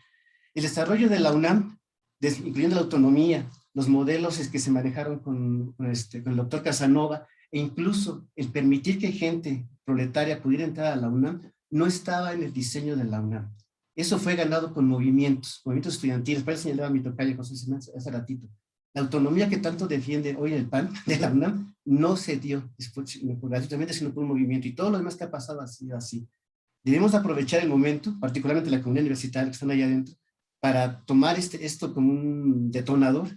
El desarrollo de la UNAM, incluyendo la autonomía, los modelos que se manejaron con el doctor Casanova, e incluso el permitir que gente proletaria pudiera entrar a la UNAM, no estaba en el diseño de la UNAM. Eso fue ganado con movimientos estudiantiles. Para eso señalaba mi tocayo José Semán hace ratito. La autonomía que tanto defiende hoy el PAN de la UNAM no se dio gratuitamente, sino por un movimiento. Y todo lo demás que ha pasado ha sido así. Debemos aprovechar el momento, particularmente la comunidad universitaria que están allá adentro, para tomar esto como un detonador,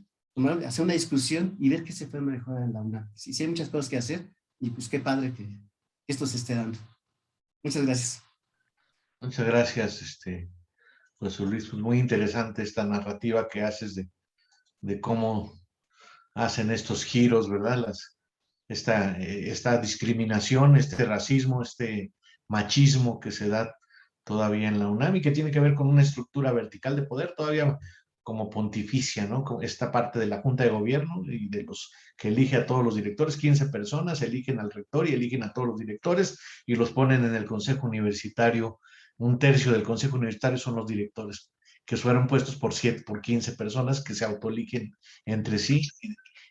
hacer una discusión y ver qué se puede mejorar en la UNAM. Sí, hay muchas cosas que hacer y pues qué padre que esto se esté dando. Muchas gracias. Muchas gracias, José Luis. Pues muy interesante esta narrativa que haces de cómo hacen estos giros, ¿verdad? Esta discriminación, este racismo, este machismo que se da todavía en la UNAM y que tiene que ver con una estructura vertical de poder todavía como pontificia, ¿no? Con esta parte de la Junta de Gobierno y de los que elige a todos los directores, 15 personas eligen al rector y eligen a todos los directores y los ponen en el Consejo Universitario. Un tercio del Consejo Universitario son los directores, que fueron puestos por 15 personas que se autoeligen entre sí,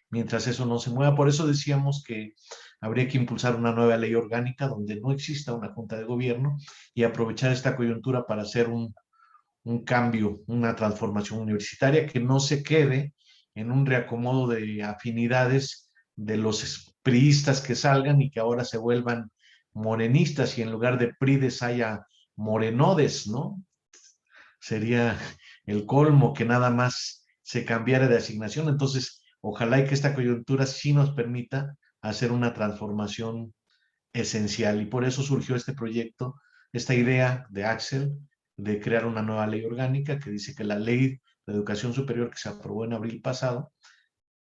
mientras eso no se mueva. Por eso decíamos que habría que impulsar una nueva ley orgánica donde no exista una Junta de Gobierno y aprovechar esta coyuntura para hacer un cambio, una transformación universitaria que no se quede en un reacomodo de afinidades de los priistas que salgan y que ahora se vuelvan morenistas y en lugar de prides haya morenodes, ¿no? Sería el colmo que nada más se cambiara de asignación. Entonces, ojalá y que esta coyuntura sí nos permita hacer una transformación esencial. Y por eso surgió este proyecto, esta idea de Axel, de crear una nueva ley orgánica que dice que la ley de educación superior que se aprobó en abril pasado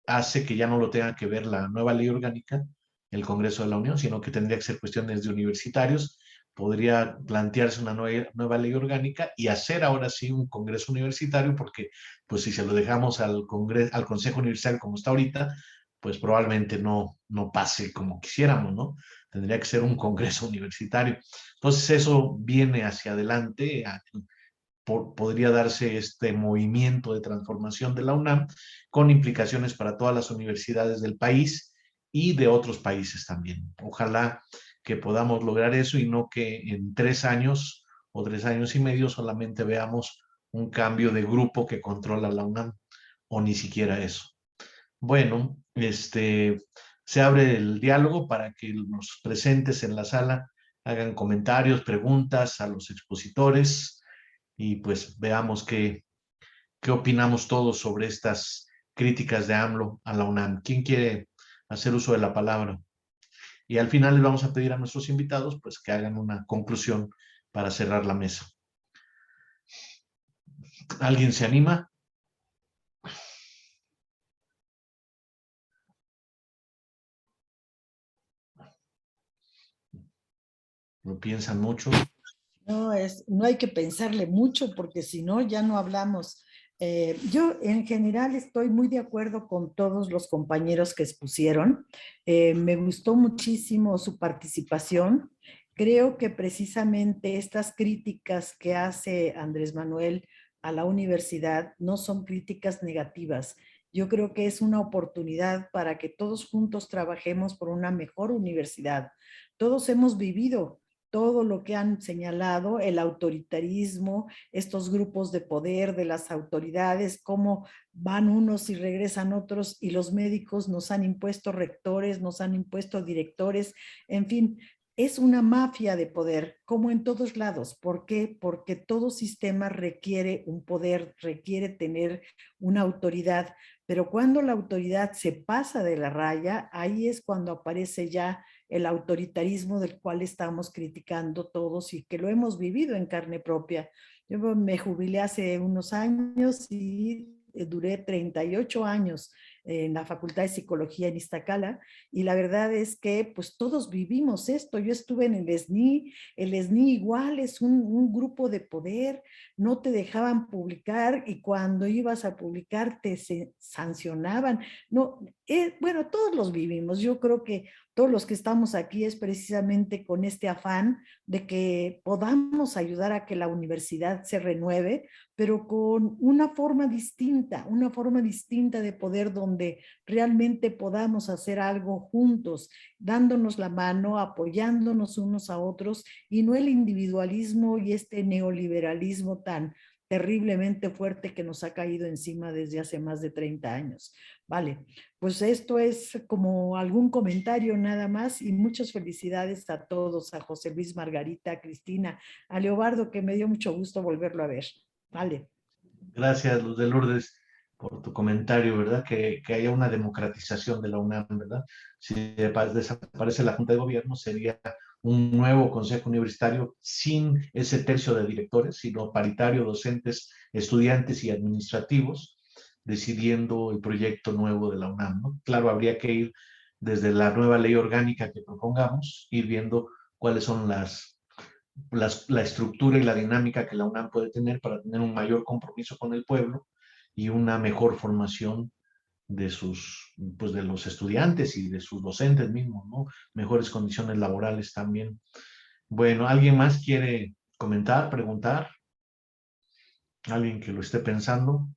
hace que ya no lo tenga que ver la nueva ley orgánica, el Congreso de la Unión, sino que tendría que ser cuestiones de universitarios. Podría plantearse una nueva ley orgánica y hacer ahora sí un Congreso Universitario, porque pues si se lo dejamos al Consejo Universitario como está ahorita, pues probablemente no pase como quisiéramos, ¿no? Tendría que ser un Congreso Universitario. Entonces eso viene hacia adelante, podría darse este movimiento de transformación de la UNAM con implicaciones para todas las universidades del país y de otros países también. Ojalá que podamos lograr eso y no que en 3 años o 3 años y medio solamente veamos un cambio de grupo que controla la UNAM o ni siquiera eso. Bueno, se abre el diálogo para que los presentes en la sala hagan comentarios, preguntas a los expositores y pues veamos qué opinamos todos sobre estas críticas de AMLO a la UNAM. ¿Quién quiere hacer uso de la palabra? Y al final les vamos a pedir a nuestros invitados pues que hagan una conclusión para cerrar la mesa. ¿Alguien se anima? ¿Lo piensan mucho? No, no hay que pensarle mucho porque si no, ya no hablamos. Yo en general estoy muy de acuerdo con todos los compañeros que expusieron. Me gustó muchísimo su participación. Creo que precisamente estas críticas que hace Andrés Manuel a la universidad no son críticas negativas. Yo creo que es una oportunidad para que todos juntos trabajemos por una mejor universidad. Todos hemos vivido todo lo que han señalado, el autoritarismo, estos grupos de poder de las autoridades, cómo van unos y regresan otros, y los médicos nos han impuesto rectores, nos han impuesto directores, en fin, es una mafia de poder, como en todos lados. ¿Por qué? Porque todo sistema requiere un poder, requiere tener una autoridad, pero cuando la autoridad se pasa de la raya, ahí es cuando aparece ya el autoritarismo del cual estamos criticando todos y que lo hemos vivido en carne propia. Yo me jubilé hace unos años y duré 38 años en la Facultad de Psicología en Iztacala, y la verdad es que pues todos vivimos esto. Yo estuve en el SNI igual es un grupo de poder, no te dejaban publicar y cuando ibas a publicar te sancionaban. No, bueno, todos los vivimos. Yo creo que todos los que estamos aquí es precisamente con este afán de que podamos ayudar a que la universidad se renueve, pero con una forma distinta de poder donde realmente podamos hacer algo juntos, dándonos la mano, apoyándonos unos a otros, y no el individualismo y este neoliberalismo tan terriblemente fuerte que nos ha caído encima desde hace más de 30 años. Vale, pues esto es como algún comentario nada más, y muchas felicidades a todos, a José Luis, Margarita, a Cristina, a Leobardo, que me dio mucho gusto volverlo a ver. Vale. Gracias, Luz de Lourdes, por tu comentario, ¿verdad? Que haya una democratización de la UNAM, ¿verdad? Si desaparece la Junta de Gobierno, sería un nuevo Consejo Universitario sin ese tercio de directores, sino paritario, docentes, estudiantes y administrativos, decidiendo el proyecto nuevo de la UNAM, ¿no? Claro, habría que ir desde la nueva ley orgánica que propongamos, ir viendo cuáles son la estructura y la dinámica que la UNAM puede tener para tener un mayor compromiso con el pueblo y una mejor formación de pues de los estudiantes y de sus docentes mismos, ¿no? Mejores condiciones laborales también. Bueno, ¿alguien más quiere comentar, preguntar? ¿Alguien que lo esté pensando?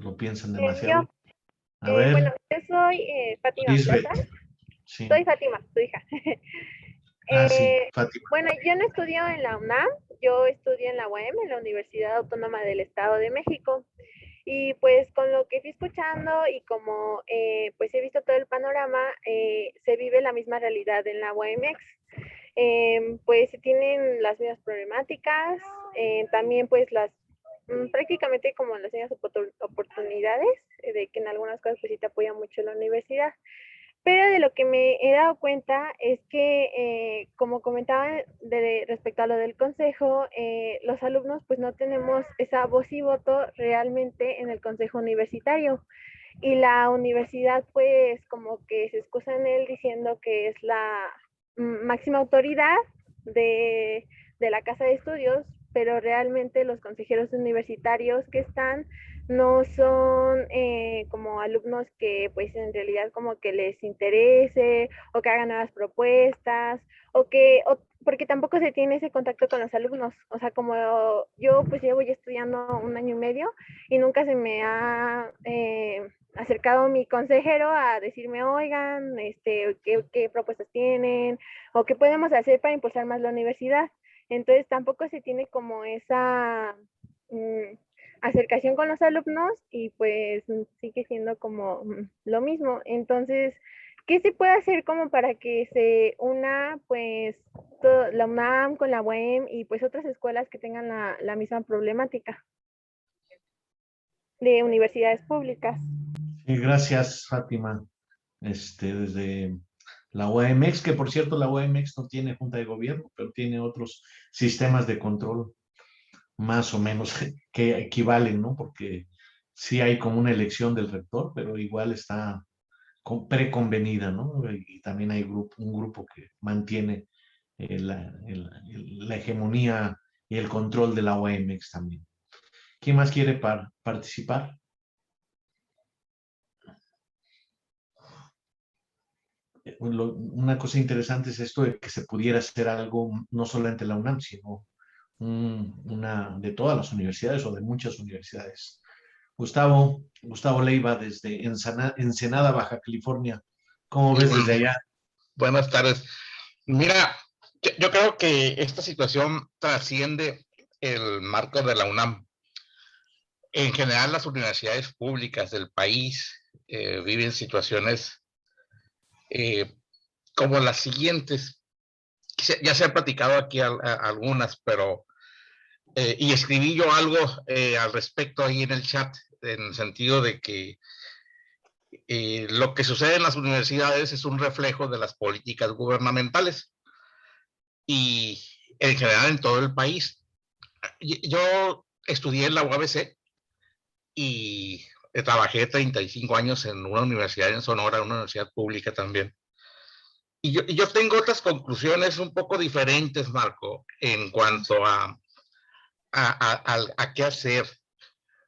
¿Lo piensan demasiado? A ver. Bueno, yo soy Fátima Lisbeth. Plaza. Sí. Soy Fátima, tu hija. Sí, Fátima. Bueno, yo no estudio en la UNAM, yo estudio en la UAM, en la Universidad Autónoma del Estado de México. Y pues con lo que fui escuchando y como pues he visto todo el panorama, se vive la misma realidad en la UAMX. Pues se tienen las mismas problemáticas, también pues prácticamente como las mismas oportunidades, de que en algunas cosas pues sí te apoya mucho la universidad. Pero de lo que me he dado cuenta es que, como comentaba respecto a lo del consejo, los alumnos pues no tenemos esa voz y voto realmente en el consejo universitario. Y la universidad pues como que se excusa en él diciendo que es la máxima autoridad de la casa de estudios, pero realmente los consejeros universitarios que están no son como alumnos que pues en realidad como que les interese o que hagan nuevas propuestas porque tampoco se tiene ese contacto con los alumnos. O sea, como yo pues llevo ya estudiando 1 año y medio y nunca se me ha acercado mi consejero a decirme, oigan, ¿qué propuestas tienen? O qué podemos hacer para impulsar más la universidad. Entonces tampoco se tiene como esa acercación con los alumnos y pues sigue siendo como lo mismo. Entonces, ¿qué se puede hacer como para que se una pues la UNAM con la UAM y pues otras escuelas que tengan la misma problemática? de universidades públicas. Sí, gracias, Fátima. Desde la UAMX, que por cierto la UAMX no tiene junta de gobierno, pero tiene otros sistemas de control más o menos que equivalen, ¿no? Porque sí hay como una elección del rector, pero igual está preconvenida, ¿no? Y también hay un grupo que mantiene la hegemonía y el control de la UAMX también. ¿Quién más quiere participar? Una cosa interesante es esto de que se pudiera hacer algo no solamente la UNAM, sino de todas las universidades o de muchas universidades. Gustavo Leiva, desde Ensenada, Baja California. ¿Cómo ves desde allá? Buenas tardes. Mira, yo creo que esta situación trasciende el marco de la UNAM. En general, las universidades públicas del país viven situaciones como las siguientes. Ya se ha platicado aquí algunas, pero y escribí yo algo al respecto ahí en el chat, en el sentido de que lo que sucede en las universidades es un reflejo de las políticas gubernamentales y en general en todo el país. Yo estudié en la UABC y trabajé 35 años en una universidad en Sonora, una universidad pública también. Y yo tengo otras conclusiones un poco diferentes, Marco, en cuanto a qué hacer.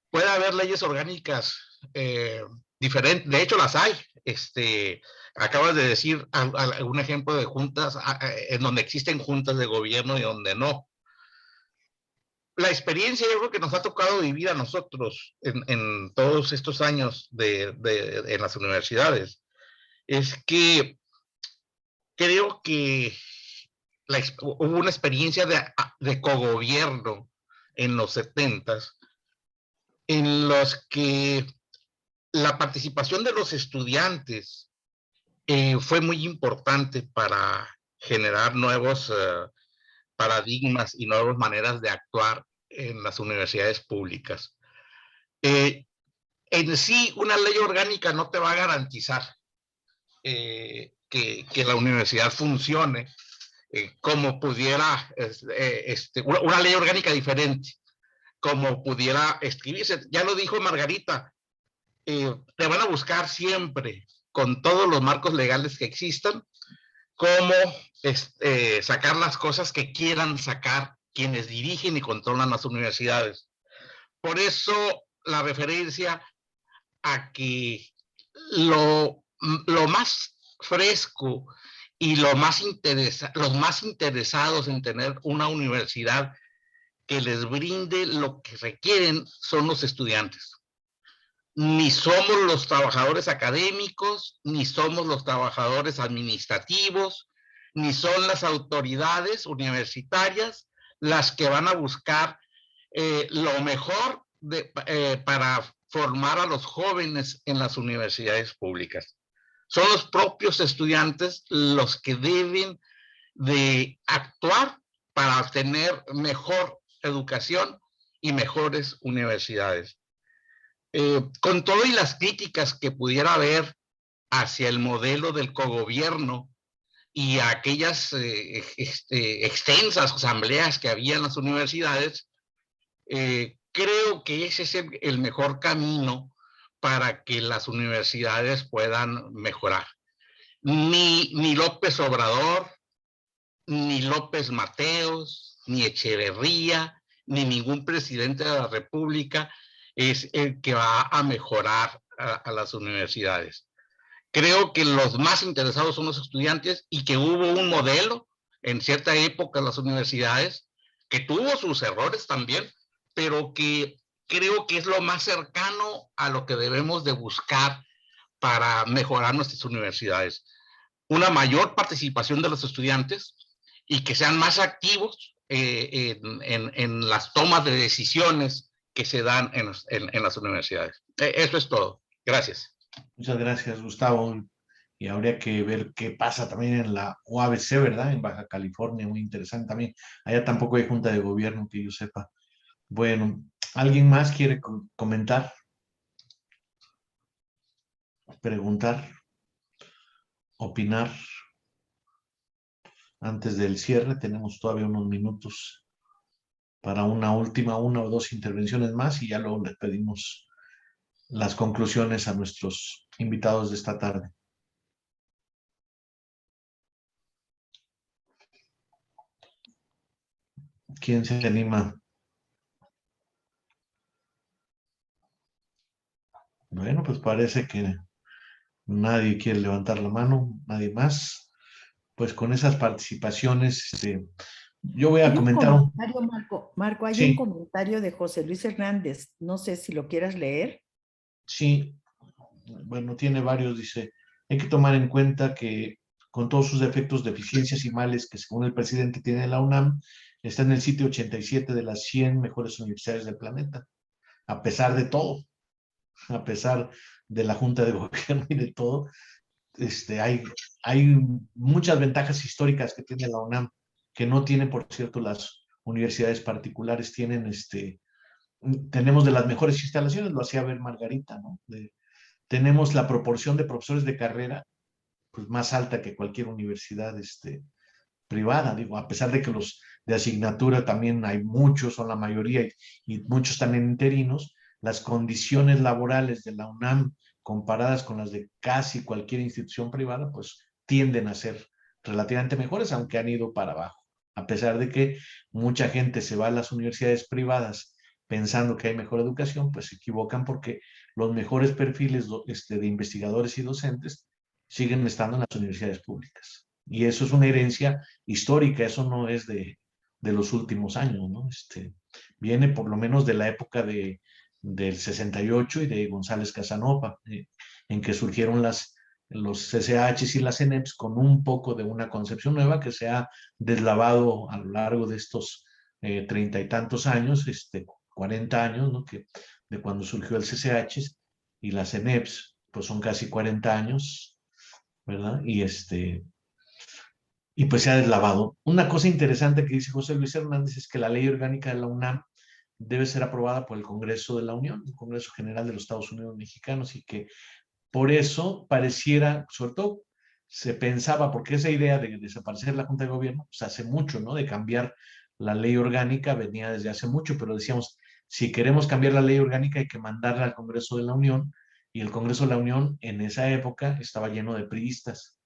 Puede haber leyes orgánicas diferentes, de hecho las hay. Acabas de decir un ejemplo de juntas en donde existen juntas de gobierno y donde no. La experiencia yo creo que nos ha tocado vivir a nosotros en todos estos años en las universidades es que creo que hubo una experiencia de cogobierno en los 70s en los que la participación de los estudiantes fue muy importante para generar nuevos paradigmas y nuevas maneras de actuar en las universidades públicas. En sí, una ley orgánica no te va a garantizar que la universidad funcione como pudiera, una ley orgánica diferente, como pudiera escribirse. Ya lo dijo Margarita, te van a buscar siempre, con todos los marcos legales que existan, cómo sacar las cosas que quieran sacar quienes dirigen y controlan las universidades. Por eso la referencia a que lo más fresco y los más interesados en tener una universidad que les brinde lo que requieren son los estudiantes. Ni somos los trabajadores académicos, ni somos los trabajadores administrativos, ni son las autoridades universitarias las que van a buscar lo mejor para formar a los jóvenes en las universidades públicas. Son los propios estudiantes los que deben de actuar para obtener mejor educación y mejores universidades. Con todo y las críticas que pudiera haber hacia el modelo del cogobierno y a aquellas extensas asambleas que había en las universidades, creo que ese es el mejor camino para que las universidades puedan mejorar. Ni López Obrador, ni López Mateos, ni Echeverría, ni ningún presidente de la República es el que va a mejorar a las universidades. Creo que los más interesados son los estudiantes y que hubo un modelo en cierta época en las universidades que tuvo sus errores también, pero que creo que es lo más cercano a lo que debemos de buscar para mejorar nuestras universidades. Una mayor participación de los estudiantes y que sean más activos en las tomas de decisiones que se dan en las universidades. Eso es todo. Gracias. Muchas gracias, Gustavo. Y habría que ver qué pasa también en la UABC, ¿verdad? En Baja California, muy interesante también. Allá tampoco hay junta de gobierno, que yo sepa. Bueno, ¿alguien más quiere comentar? preguntar, opinar. Antes del cierre tenemos todavía unos minutos para una última, una o dos intervenciones más y ya luego les pedimos las conclusiones a nuestros invitados de esta tarde. ¿Quién se anima? Bueno, pues parece que nadie quiere levantar la mano, nadie más. Pues con esas participaciones, yo voy a Hay un comentar. comentario, Marco, hay un Sí, comentario de José Luis Hernández. No sé si lo quieras leer. sí, bueno, tiene varios, dice, hay que tomar en cuenta que con todos sus defectos, deficiencias y males que según el presidente tiene la UNAM, está en el sitio 87 de las 100 mejores universidades del planeta, a pesar de todo, a pesar de la Junta de Gobierno y de todo, hay muchas ventajas históricas que tiene la UNAM, que no tienen, por cierto, las universidades particulares, tenemos de las mejores instalaciones, lo hacía ver Margarita, ¿no? Tenemos la proporción de profesores de carrera pues, más alta que cualquier universidad privada, digo, a pesar de que los de asignatura también hay muchos, son la mayoría, y muchos también interinos, las condiciones laborales de la UNAM comparadas con las de casi cualquier institución privada, pues tienden a ser relativamente mejores, aunque han ido para abajo. A pesar de que mucha gente se va a las universidades privadas pensando que hay mejor educación, pues se equivocan porque los mejores perfiles de investigadores y docentes siguen estando en las universidades públicas. Y eso es una herencia histórica, eso no es de los últimos años, ¿no? Viene por lo menos de la época del 68 y de González Casanova, en que surgieron los CCHs y las CENEPs con un poco de una concepción nueva que se ha deslavado a lo largo de estos 30 y tantos años, 40 años, ¿no? De cuando surgió el CCH y las CENEPs, pues son casi 40 años, ¿verdad? Y pues se ha deslavado. Una cosa interesante que dice José Luis Hernández es que la ley orgánica de la UNAM debe ser aprobada por el Congreso de la Unión, el Congreso General de los Estados Unidos Mexicanos, y que por eso pareciera, sobre todo se pensaba, porque esa idea de desaparecer la Junta de Gobierno, pues hace mucho, ¿no? De cambiar la ley orgánica venía desde hace mucho, pero decíamos, si queremos cambiar la ley orgánica hay que mandarla al Congreso de la Unión, y el Congreso de la Unión en esa época estaba lleno de priistas.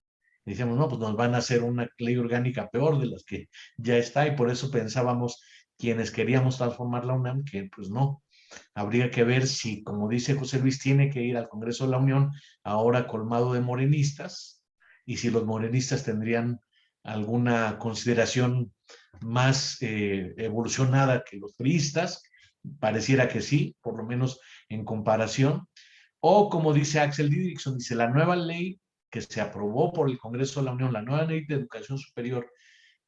Y decíamos, no, pues nos van a hacer una ley orgánica peor de las que ya está, y por eso pensábamos quienes queríamos transformar la UNAM, que pues no. Habría que ver si, como dice José Luis, tiene que ir al Congreso de la Unión ahora colmado de morenistas, y si los morenistas tendrían alguna consideración más evolucionada que los priistas, pareciera que sí, por lo menos en comparación. O como dice Axel Didrikson, dice la nueva ley que se aprobó por el Congreso de la Unión, la nueva ley de educación superior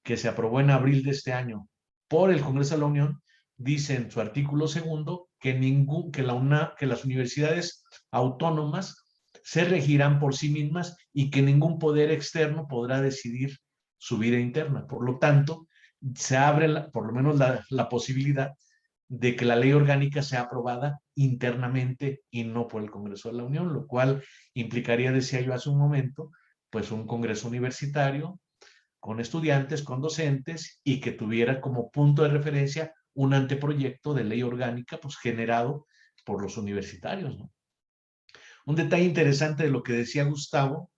que se aprobó en abril de este año por el Congreso de la Unión, dice en su artículo segundo que las universidades autónomas se regirán por sí mismas y que ningún poder externo podrá decidir su vida interna. Por lo tanto, se abre por lo menos la posibilidad de que la ley orgánica sea aprobada internamente y no por el Congreso de la Unión, lo cual implicaría, decía yo hace un momento, pues un congreso universitario con estudiantes, con docentes, y que tuviera como punto de referencia un anteproyecto de ley orgánica pues generado por los universitarios, ¿no? Un detalle interesante de lo que decía Gustavo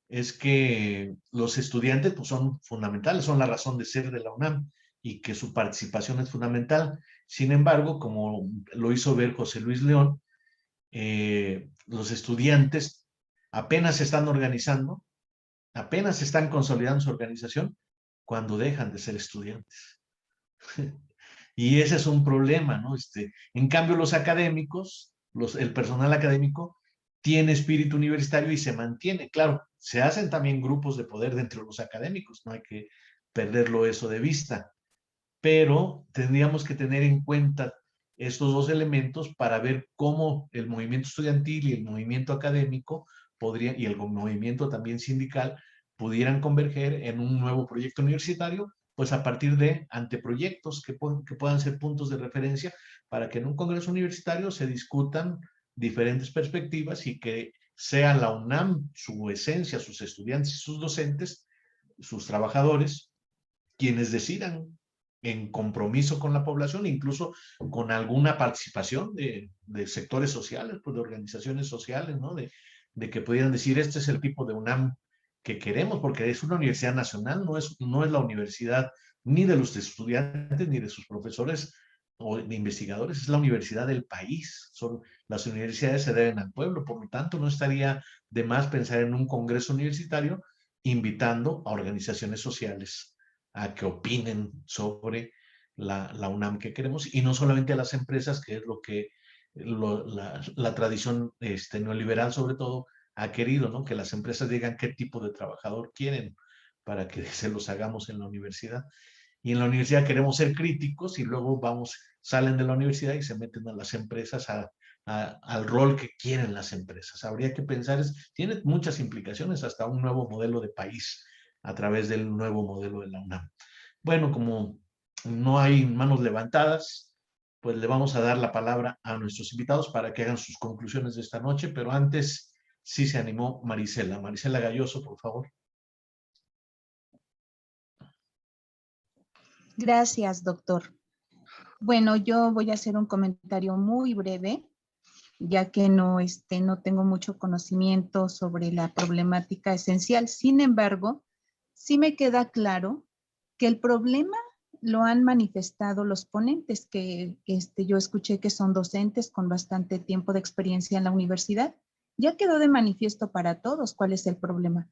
es que los estudiantes pues, son fundamentales, son la razón de ser de la UNAM y que su participación es fundamental. Sin embargo, como lo hizo ver José Luis León, los estudiantes apenas se están organizando, apenas están consolidando su organización cuando dejan de ser estudiantes. Y ese es un problema, ¿no? En cambio, los académicos, el personal académico, tiene espíritu universitario y se mantiene. Claro, se hacen también grupos de poder dentro de los académicos, no hay que perderlo eso de vista, pero tendríamos que tener en cuenta estos dos elementos para ver cómo el movimiento estudiantil y el movimiento académico y el movimiento también sindical pudieran converger en un nuevo proyecto universitario, pues a partir de anteproyectos que puedan ser puntos de referencia para que en un congreso universitario se discutan diferentes perspectivas y que sea la UNAM, su esencia, sus estudiantes y sus docentes, sus trabajadores, quienes decidan en compromiso con la población, incluso con alguna participación de sectores sociales, pues de organizaciones sociales, ¿no? De que pudieran decir, este es el tipo de UNAM que queremos, porque es una universidad nacional, no es la universidad ni de los estudiantes ni de sus profesores o de investigadores, es la universidad del país. Las universidades se deben al pueblo, por lo tanto no estaría de más pensar en un congreso universitario invitando a organizaciones sociales a que opinen sobre la UNAM que queremos, y no solamente a las empresas, que es lo que la tradición neoliberal sobre todo ha querido, ¿no? Que las empresas digan qué tipo de trabajador quieren para que se los hagamos en la universidad. Y en la universidad queremos ser críticos y luego salen de la universidad y se meten a las empresas al rol que quieren las empresas. Habría que pensar, tiene muchas implicaciones, hasta un nuevo modelo de país a través del nuevo modelo de la UNAM. Bueno, como no hay manos levantadas, pues le vamos a dar la palabra a nuestros invitados para que hagan sus conclusiones de esta noche, pero antes sí se animó Marisela. Marisela Galloso, por favor. Gracias, doctor. Bueno, yo voy a hacer un comentario muy breve, ya que no tengo mucho conocimiento sobre la problemática esencial. Sin embargo, sí me queda claro que el problema lo han manifestado los ponentes, que yo escuché que son docentes con bastante tiempo de experiencia en la universidad. Ya quedó de manifiesto para todos cuál es el problema,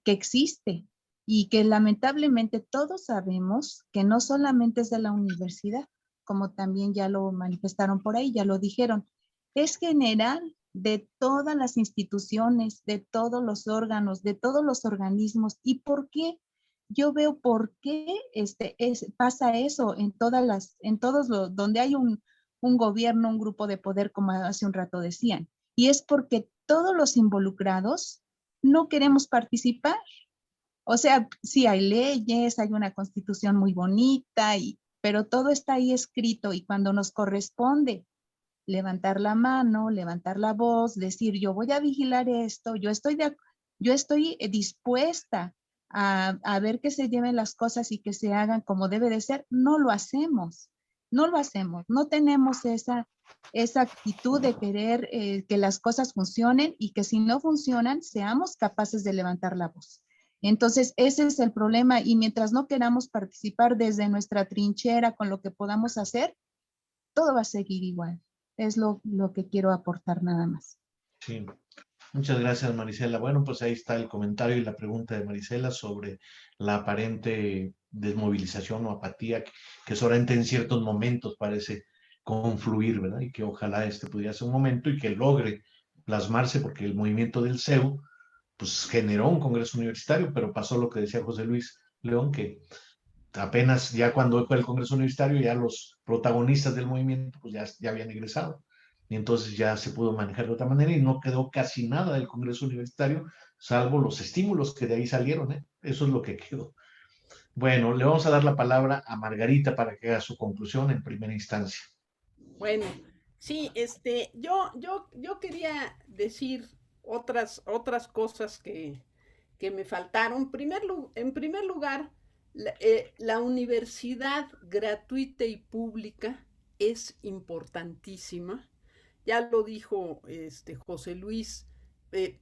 que existe y que lamentablemente todos sabemos que no solamente es de la universidad, como también ya lo manifestaron por ahí, ya lo dijeron, es general de todas las instituciones, de todos los órganos, de todos los organismos. ¿Y por qué? Yo veo por qué pasa eso en donde hay un gobierno, un grupo de poder, como hace un rato decían. Y es porque todos los involucrados no queremos participar. O sea, sí hay leyes, hay una constitución muy bonita, pero todo está ahí escrito, y cuando nos corresponde levantar la mano, levantar la voz, decir yo voy a vigilar esto, yo estoy dispuesta a ver que se lleven las cosas y que se hagan como debe de ser, no lo hacemos, no tenemos esa actitud de querer que las cosas funcionen, y que si no funcionan, seamos capaces de levantar la voz. Entonces, ese es el problema, y mientras no queramos participar desde nuestra trinchera con lo que podamos hacer, todo va a seguir igual. Es lo que quiero aportar nada más. Sí, muchas gracias, Marisela. Bueno, pues ahí está el comentario y la pregunta de Marisela sobre la aparente desmovilización o apatía que solamente en ciertos momentos parece confluir, ¿verdad? Y que ojalá pudiera ser un momento y que logre plasmarse, porque el movimiento del CEU pues generó un congreso universitario, pero pasó lo que decía José Luis León, que apenas ya cuando fue el congreso universitario, ya los protagonistas del movimiento pues ya habían egresado, y entonces ya se pudo manejar de otra manera y no quedó casi nada del congreso universitario, salvo los estímulos que de ahí salieron, ¿eh? Eso es lo que quedó. Bueno, le vamos a dar la palabra a Margarita para que haga su conclusión en primera instancia. Bueno, sí, yo quería decir otras cosas que me faltaron. En primer lugar, la universidad gratuita y pública es importantísima. Ya lo dijo José Luis,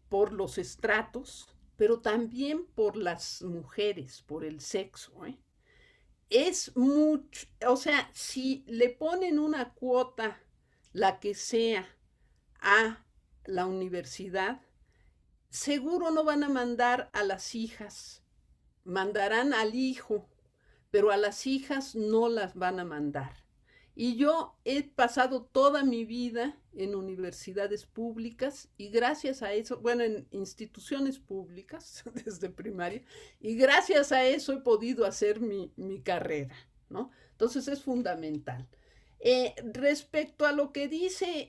por los estratos, pero también por las mujeres, por el sexo, ¿eh? Es mucho, o sea, si le ponen una cuota, la que sea, a la universidad, seguro no van a mandar a las hijas, mandarán al hijo, pero a las hijas no las van a mandar. Y yo he pasado toda mi vida en universidades públicas, y gracias a eso, bueno, en instituciones públicas desde primaria, y gracias a eso he podido hacer mi carrera, ¿no? Entonces es fundamental. Respecto a lo que dice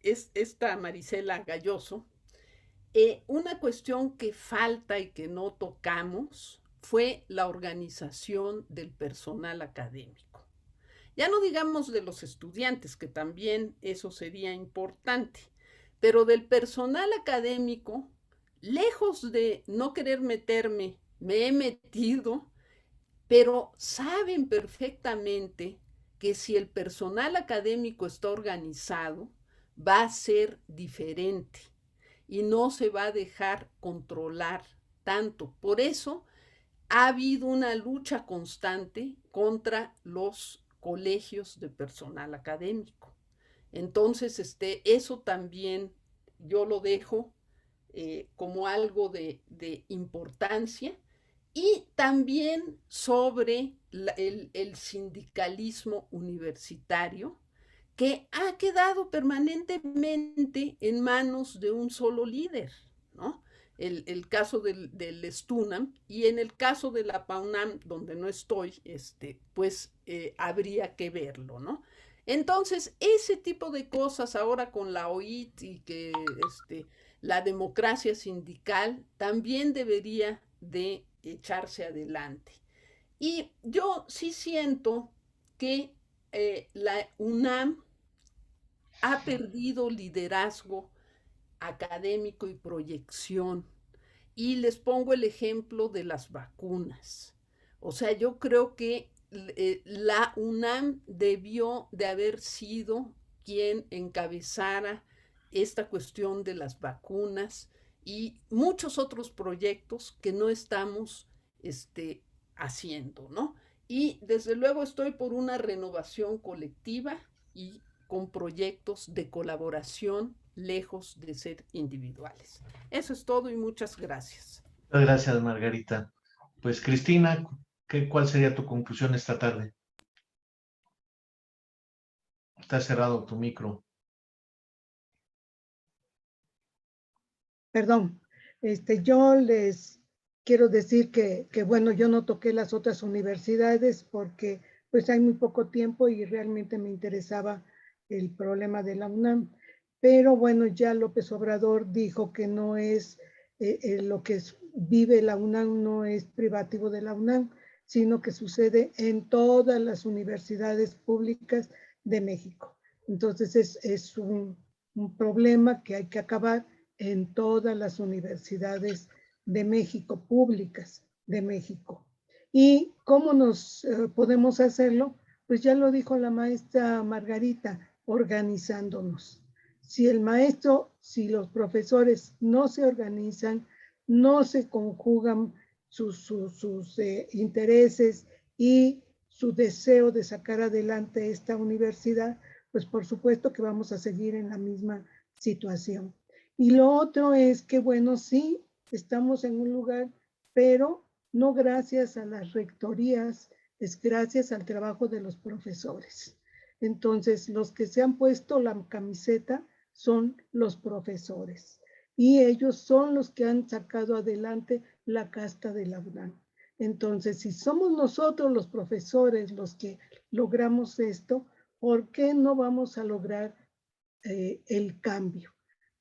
esta Marisela Galloso, una cuestión que falta y que no tocamos fue la organización del personal académico. Ya no digamos de los estudiantes, que también eso sería importante, pero del personal académico, lejos de no querer meterme, me he metido, pero saben perfectamente que si el personal académico está organizado, va a ser diferente y no se va a dejar controlar tanto. Por eso ha habido una lucha constante contra los colegios de personal académico. Entonces, eso también yo lo dejo como algo de importancia. Y también sobre el sindicalismo universitario, que ha quedado permanentemente en manos de un solo líder, ¿no? El caso del STUNAM, y en el caso de la PAUNAM, donde no estoy, pues habría que verlo, ¿no? Entonces, ese tipo de cosas ahora con la OIT y que la democracia sindical también debería de echarse adelante. Y yo sí siento que la UNAM ha perdido liderazgo académico y proyección. Y les pongo el ejemplo de las vacunas. O sea, yo creo que la UNAM debió de haber sido quien encabezara esta cuestión de las vacunas y muchos otros proyectos que no estamos haciendo, ¿no? Y desde luego estoy por una renovación colectiva y con proyectos de colaboración lejos de ser individuales. Eso es todo y muchas gracias. Muchas gracias, Margarita. Pues Cristina, ¿cuál sería tu conclusión esta tarde? Está cerrado tu micro. Perdón, yo les quiero decir que bueno, yo no toqué las otras universidades porque pues hay muy poco tiempo y realmente me interesaba el problema de la UNAM. Pero bueno, ya López Obrador dijo que no es lo que vive la UNAM, no es privativo de la UNAM, sino que sucede en todas las universidades públicas de México. Entonces es un problema que hay que acabar en todas las universidades de México, públicas de México. ¿Y cómo nos podemos hacerlo? Pues ya lo dijo la maestra Margarita, organizándonos. Si el maestro, si los profesores no se organizan, no se conjugan sus intereses y su deseo de sacar adelante esta universidad, pues por supuesto que vamos a seguir en la misma situación. Y lo otro es que, bueno, sí, estamos en un lugar, pero no gracias a las rectorías, es gracias al trabajo de los profesores. Entonces, los que se han puesto la camiseta son los profesores. Y ellos son los que han sacado adelante la casta de la UNAM. Entonces, si somos nosotros los profesores los que logramos esto, ¿por qué no vamos a lograr el cambio?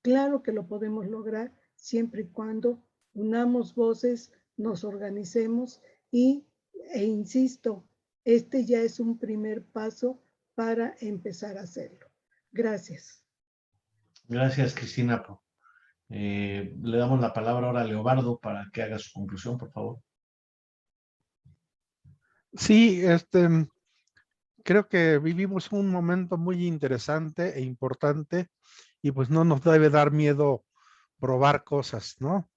Claro que lo podemos lograr siempre y cuando unamos voces, nos organicemos e insisto, ya es un primer paso para empezar a hacerlo. Gracias. Gracias, Cristina. Le damos la palabra ahora a Leobardo para que haga su conclusión, por favor. Sí, creo que vivimos un momento muy interesante e importante y pues no nos debe dar miedo probar cosas, ¿no?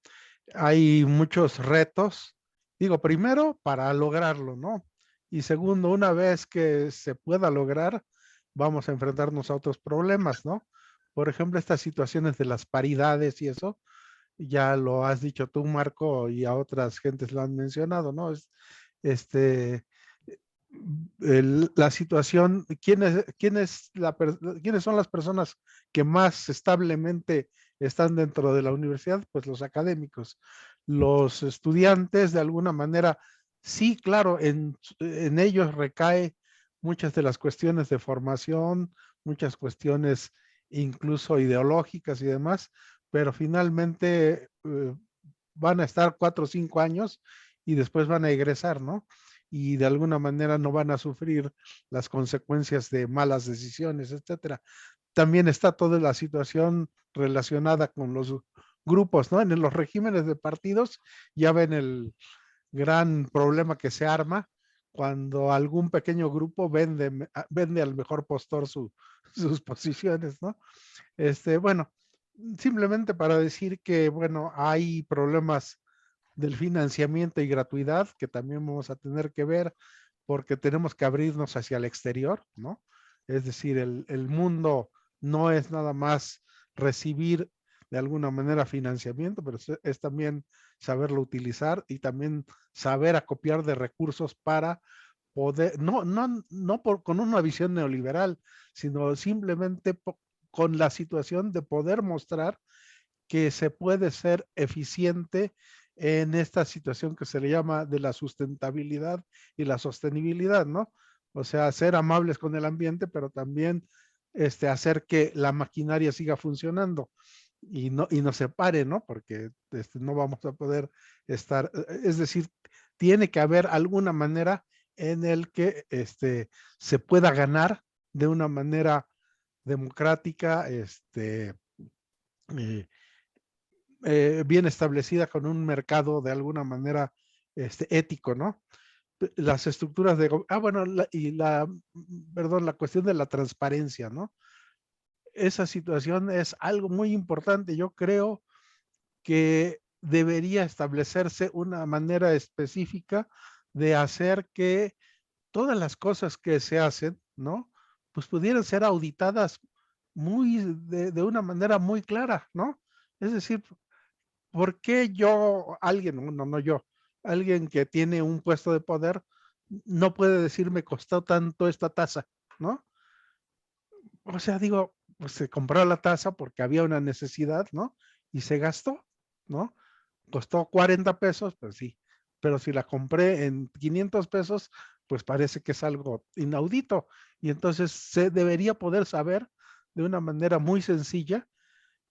Hay muchos retos, digo, primero para lograrlo, ¿no? Y segundo, una vez que se pueda lograr, vamos a enfrentarnos a otros problemas, ¿no? Por ejemplo, estas situaciones de las paridades y eso, ya lo has dicho tú, Marco, y a otras gentes lo han mencionado, ¿no? La situación, ¿quiénes son las personas que más establemente están dentro de la universidad? Pues los académicos. Los estudiantes, de alguna manera, sí, claro, en ellos recae muchas de las cuestiones de formación, muchas cuestiones incluso ideológicas y demás, pero finalmente van a estar 4 o 5 años y después van a egresar, ¿no? y de alguna manera no van a sufrir las consecuencias de malas decisiones, etcétera. También está toda la situación relacionada con los grupos, ¿no? En los regímenes de partidos ya ven el gran problema que se arma cuando algún pequeño grupo vende al mejor postor sus posiciones, ¿no? Bueno, simplemente para decir que, bueno, hay problemas del financiamiento y gratuidad que también vamos a tener que ver porque tenemos que abrirnos hacia el exterior, ¿no? Es decir, el mundo no es nada más recibir de alguna manera financiamiento, pero es también saberlo utilizar y también saber acopiar de recursos para poder, con una visión neoliberal, sino simplemente con la situación de poder mostrar que se puede ser eficiente en esta situación que se le llama de la sustentabilidad y la sostenibilidad, ¿no? O sea, ser amables con el ambiente, pero también hacer que la maquinaria siga funcionando y no se pare, ¿no? Porque no vamos a poder estar, es decir, tiene que haber alguna manera en el que se pueda ganar de una manera democrática, bien establecida con un mercado de alguna manera ético, ¿no? Las estructuras de, bueno, la cuestión de la transparencia, ¿no? Esa situación es algo muy importante. Yo creo que debería establecerse una manera específica de hacer que todas las cosas que se hacen, ¿no? Pues pudieran ser auditadas de una manera muy clara, ¿no? Es decir, ¿por qué alguien que tiene un puesto de poder no puede decir me costó tanto esta tasa, ¿no? O sea, digo, pues se compró la tasa porque había una necesidad, ¿no? Y se gastó, ¿no? Costó 40 pesos, pues sí, pero si la compré en 500 pesos, pues parece que es algo inaudito. Y entonces se debería poder saber de una manera muy sencilla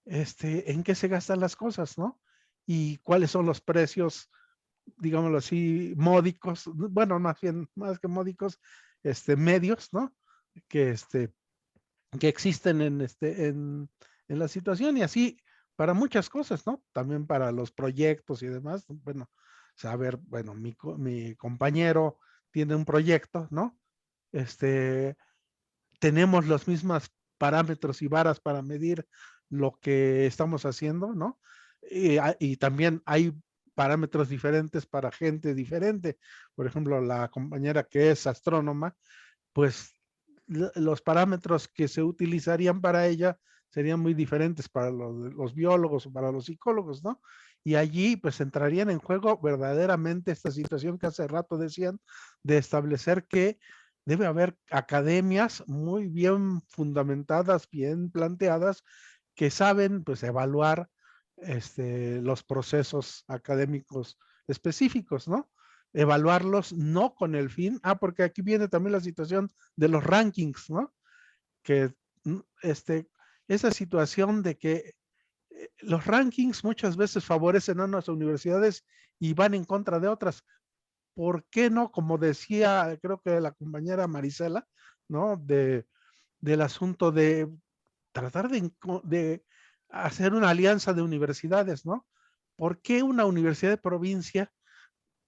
en qué se gastan las cosas, ¿no? Y cuáles son los precios, digámoslo así, módicos, bueno, más que módicos, medios, ¿no? Que existen en la situación y así para muchas cosas, ¿no? También para los proyectos y demás. Bueno, saber, bueno, mi compañero tiene un proyecto, ¿no? Tenemos los mismos parámetros y varas para medir lo que estamos haciendo, ¿no? Y también hay parámetros diferentes para gente diferente. Por ejemplo, la compañera que es astrónoma, pues los parámetros que se utilizarían para ella serían muy diferentes para los biólogos o para los psicólogos, ¿no? Y allí pues entrarían en juego verdaderamente esta situación que hace rato decían de establecer que debe haber academias muy bien fundamentadas, bien planteadas, que saben pues evaluar los procesos académicos específicos, ¿no? Evaluarlos no con el fin, porque aquí viene también la situación de los rankings, ¿no? Que esa situación de que los rankings muchas veces favorecen a unas universidades y van en contra de otras. ¿Por qué no? Como decía, creo que la compañera Marisela, ¿no? Del asunto de tratar de hacer una alianza de universidades, ¿no? ¿Por qué una universidad de provincia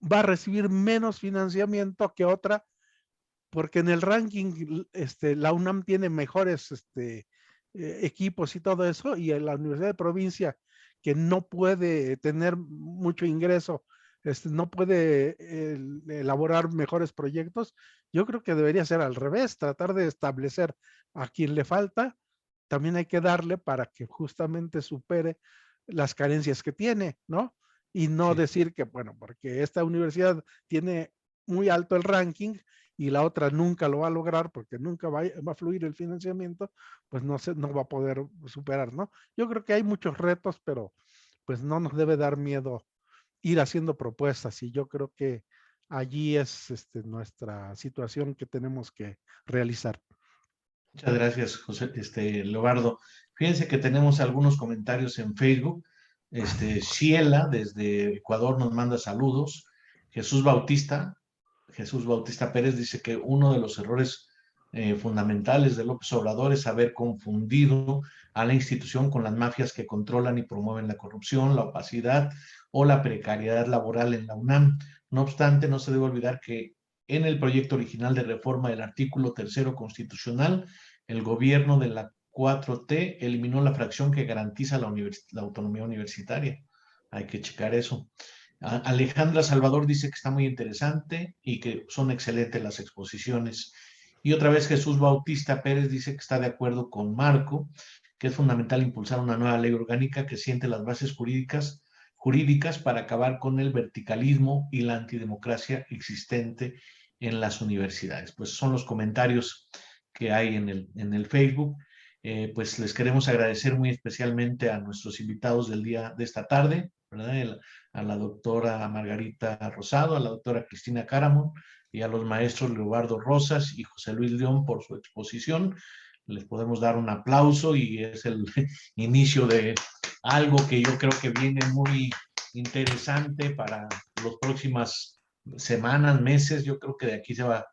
va a recibir menos financiamiento que otra? Porque en el ranking la UNAM tiene mejores equipos y todo eso, y en la universidad de provincia, que no puede tener mucho ingreso, no puede elaborar mejores proyectos. Yo creo que debería ser al revés, tratar de establecer a quien le falta, también hay que darle para que justamente supere las carencias que tiene, ¿no? Y no decir que, bueno, porque esta universidad tiene muy alto el ranking y la otra nunca lo va a lograr porque nunca va a fluir el financiamiento, pues no va a poder superar, ¿no? Yo creo que hay muchos retos, pero pues no nos debe dar miedo ir haciendo propuestas y yo creo que allí es nuestra situación que tenemos que realizar. Muchas gracias, José, Leobardo. Fíjense que tenemos algunos comentarios en Facebook. Ciela, desde Ecuador, nos manda saludos. Jesús Bautista, Jesús Bautista Pérez dice que uno de los errores fundamentales de López Obrador es haber confundido a la institución con las mafias que controlan y promueven la corrupción, la opacidad o la precariedad laboral en la UNAM. No obstante, no se debe olvidar que en el proyecto original de reforma del artículo 3º constitucional, el gobierno de la 4T eliminó la fracción que garantiza la autonomía universitaria. Hay que checar eso. Alejandra Salvador dice que está muy interesante y que son excelentes las exposiciones. Y otra vez Jesús Bautista Pérez dice que está de acuerdo con Marco, que es fundamental impulsar una nueva ley orgánica que siente las bases jurídicas para acabar con el verticalismo y la antidemocracia existente en las universidades. Pues son los comentarios que hay en el Facebook. Pues les queremos agradecer muy especialmente a nuestros invitados del día de esta tarde, ¿verdad? A la doctora Margarita Rosado, a la doctora Cristina Caramón y a los maestros Leobardo Rosas y José Luis León por su exposición. Les podemos dar un aplauso y es el inicio de algo que yo creo que viene muy interesante para las próximas semanas, meses. Yo creo que de aquí se va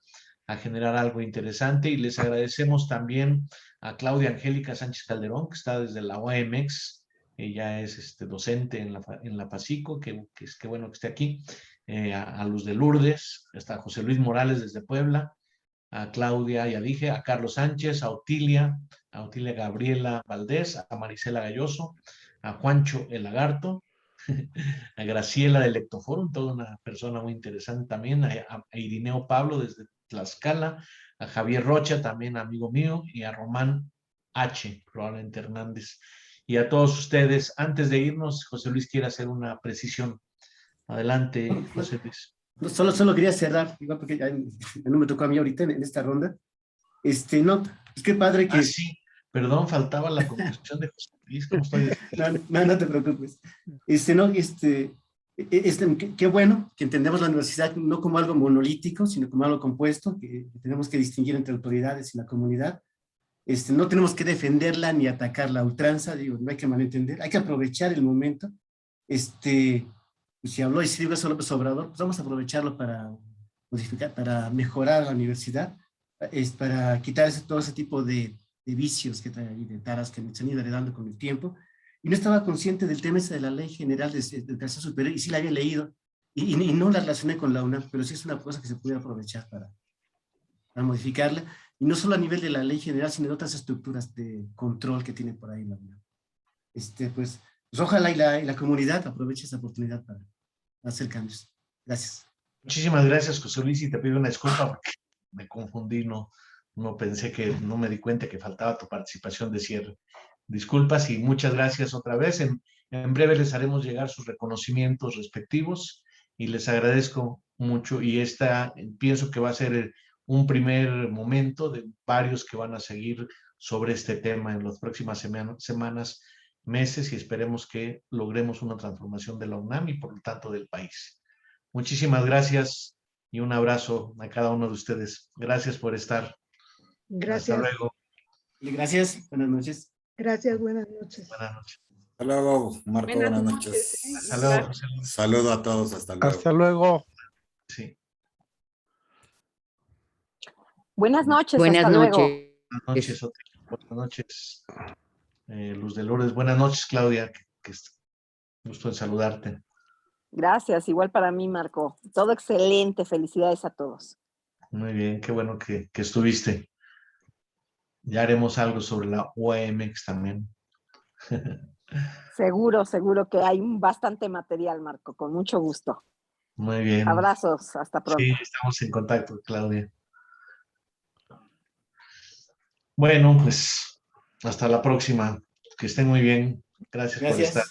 a generar algo interesante y les agradecemos también a Claudia Angélica Sánchez Calderón, que está desde la OAMX. Ella es docente en la PASICO, que bueno que esté aquí. A Luz de Lourdes, está José Luis Morales desde Puebla, a Claudia, ya dije, a Carlos Sánchez, a Otilia Gabriela Valdés, a Marisela Galloso, a Juancho el Lagarto, a Graciela del Lectoforum, toda una persona muy interesante también, a Irineo Pablo desde Tlaxcala, a Javier Rocha, también amigo mío, y a Román H., probablemente Hernández. Y a todos ustedes, antes de irnos, José Luis quiere hacer una precisión. Adelante, José Luis. Solo quería cerrar, igual porque ya no me tocó a mí ahorita en esta ronda. No, es que padre que... sí, perdón, faltaba la conclusión de José Luis, ¿cómo estoy? No te preocupes. Qué bueno que entendemos la universidad no como algo monolítico, sino como algo compuesto, que tenemos que distinguir entre autoridades y la comunidad. No tenemos que defenderla ni atacarla a ultranza, digo, no hay que malentender, hay que aprovechar el momento. Si habló Isidro López Obrador, pues vamos a aprovecharlo para modificar, para mejorar la universidad, para quitar todo ese tipo de vicios que trae ahí, de taras que se han ido heredando con el tiempo. Y no estaba consciente del tema ese de la Ley General de Educación Superior, y sí la había leído, y no la relacioné con la UNAM, pero sí es una cosa que se puede aprovechar para modificarla, y no solo a nivel de la Ley General, sino de otras estructuras de control que tiene por ahí la UNAM. Pues ojalá y la comunidad aproveche esa oportunidad para hacer cambios. Gracias. Muchísimas gracias, José Luis, y te pido una disculpa porque me confundí, no me di cuenta que faltaba tu participación de cierre. Disculpas y muchas gracias otra vez. En breve les haremos llegar sus reconocimientos respectivos y les agradezco mucho, y pienso que va a ser un primer momento de varios que van a seguir sobre este tema en las próximas semanas, meses, y esperemos que logremos una transformación de la UNAM y por lo tanto del país. Muchísimas gracias y un abrazo a cada uno de ustedes. Gracias por estar. Gracias. Hasta luego. Gracias, buenas noches. Gracias, buenas noches. Buenas noches. Hasta luego, Marco, buenas noches. Hasta luego, José Luis. Saludo a todos, hasta luego. Hasta luego. Sí. Buenas noches. Buenas hasta noches. Luego. Buenas noches, buenas noches, Luz de Lourdes. Buenas noches, Claudia. Gusto en saludarte. Gracias, igual para mí, Marco. Todo excelente, felicidades a todos. Muy bien, qué bueno que estuviste. Ya haremos algo sobre la OAMX también. Seguro que hay bastante material, Marco, con mucho gusto. Muy bien. Abrazos, hasta pronto. Sí, estamos en contacto, Claudia. Bueno, pues hasta la próxima. Que estén muy bien. Gracias. Por estar.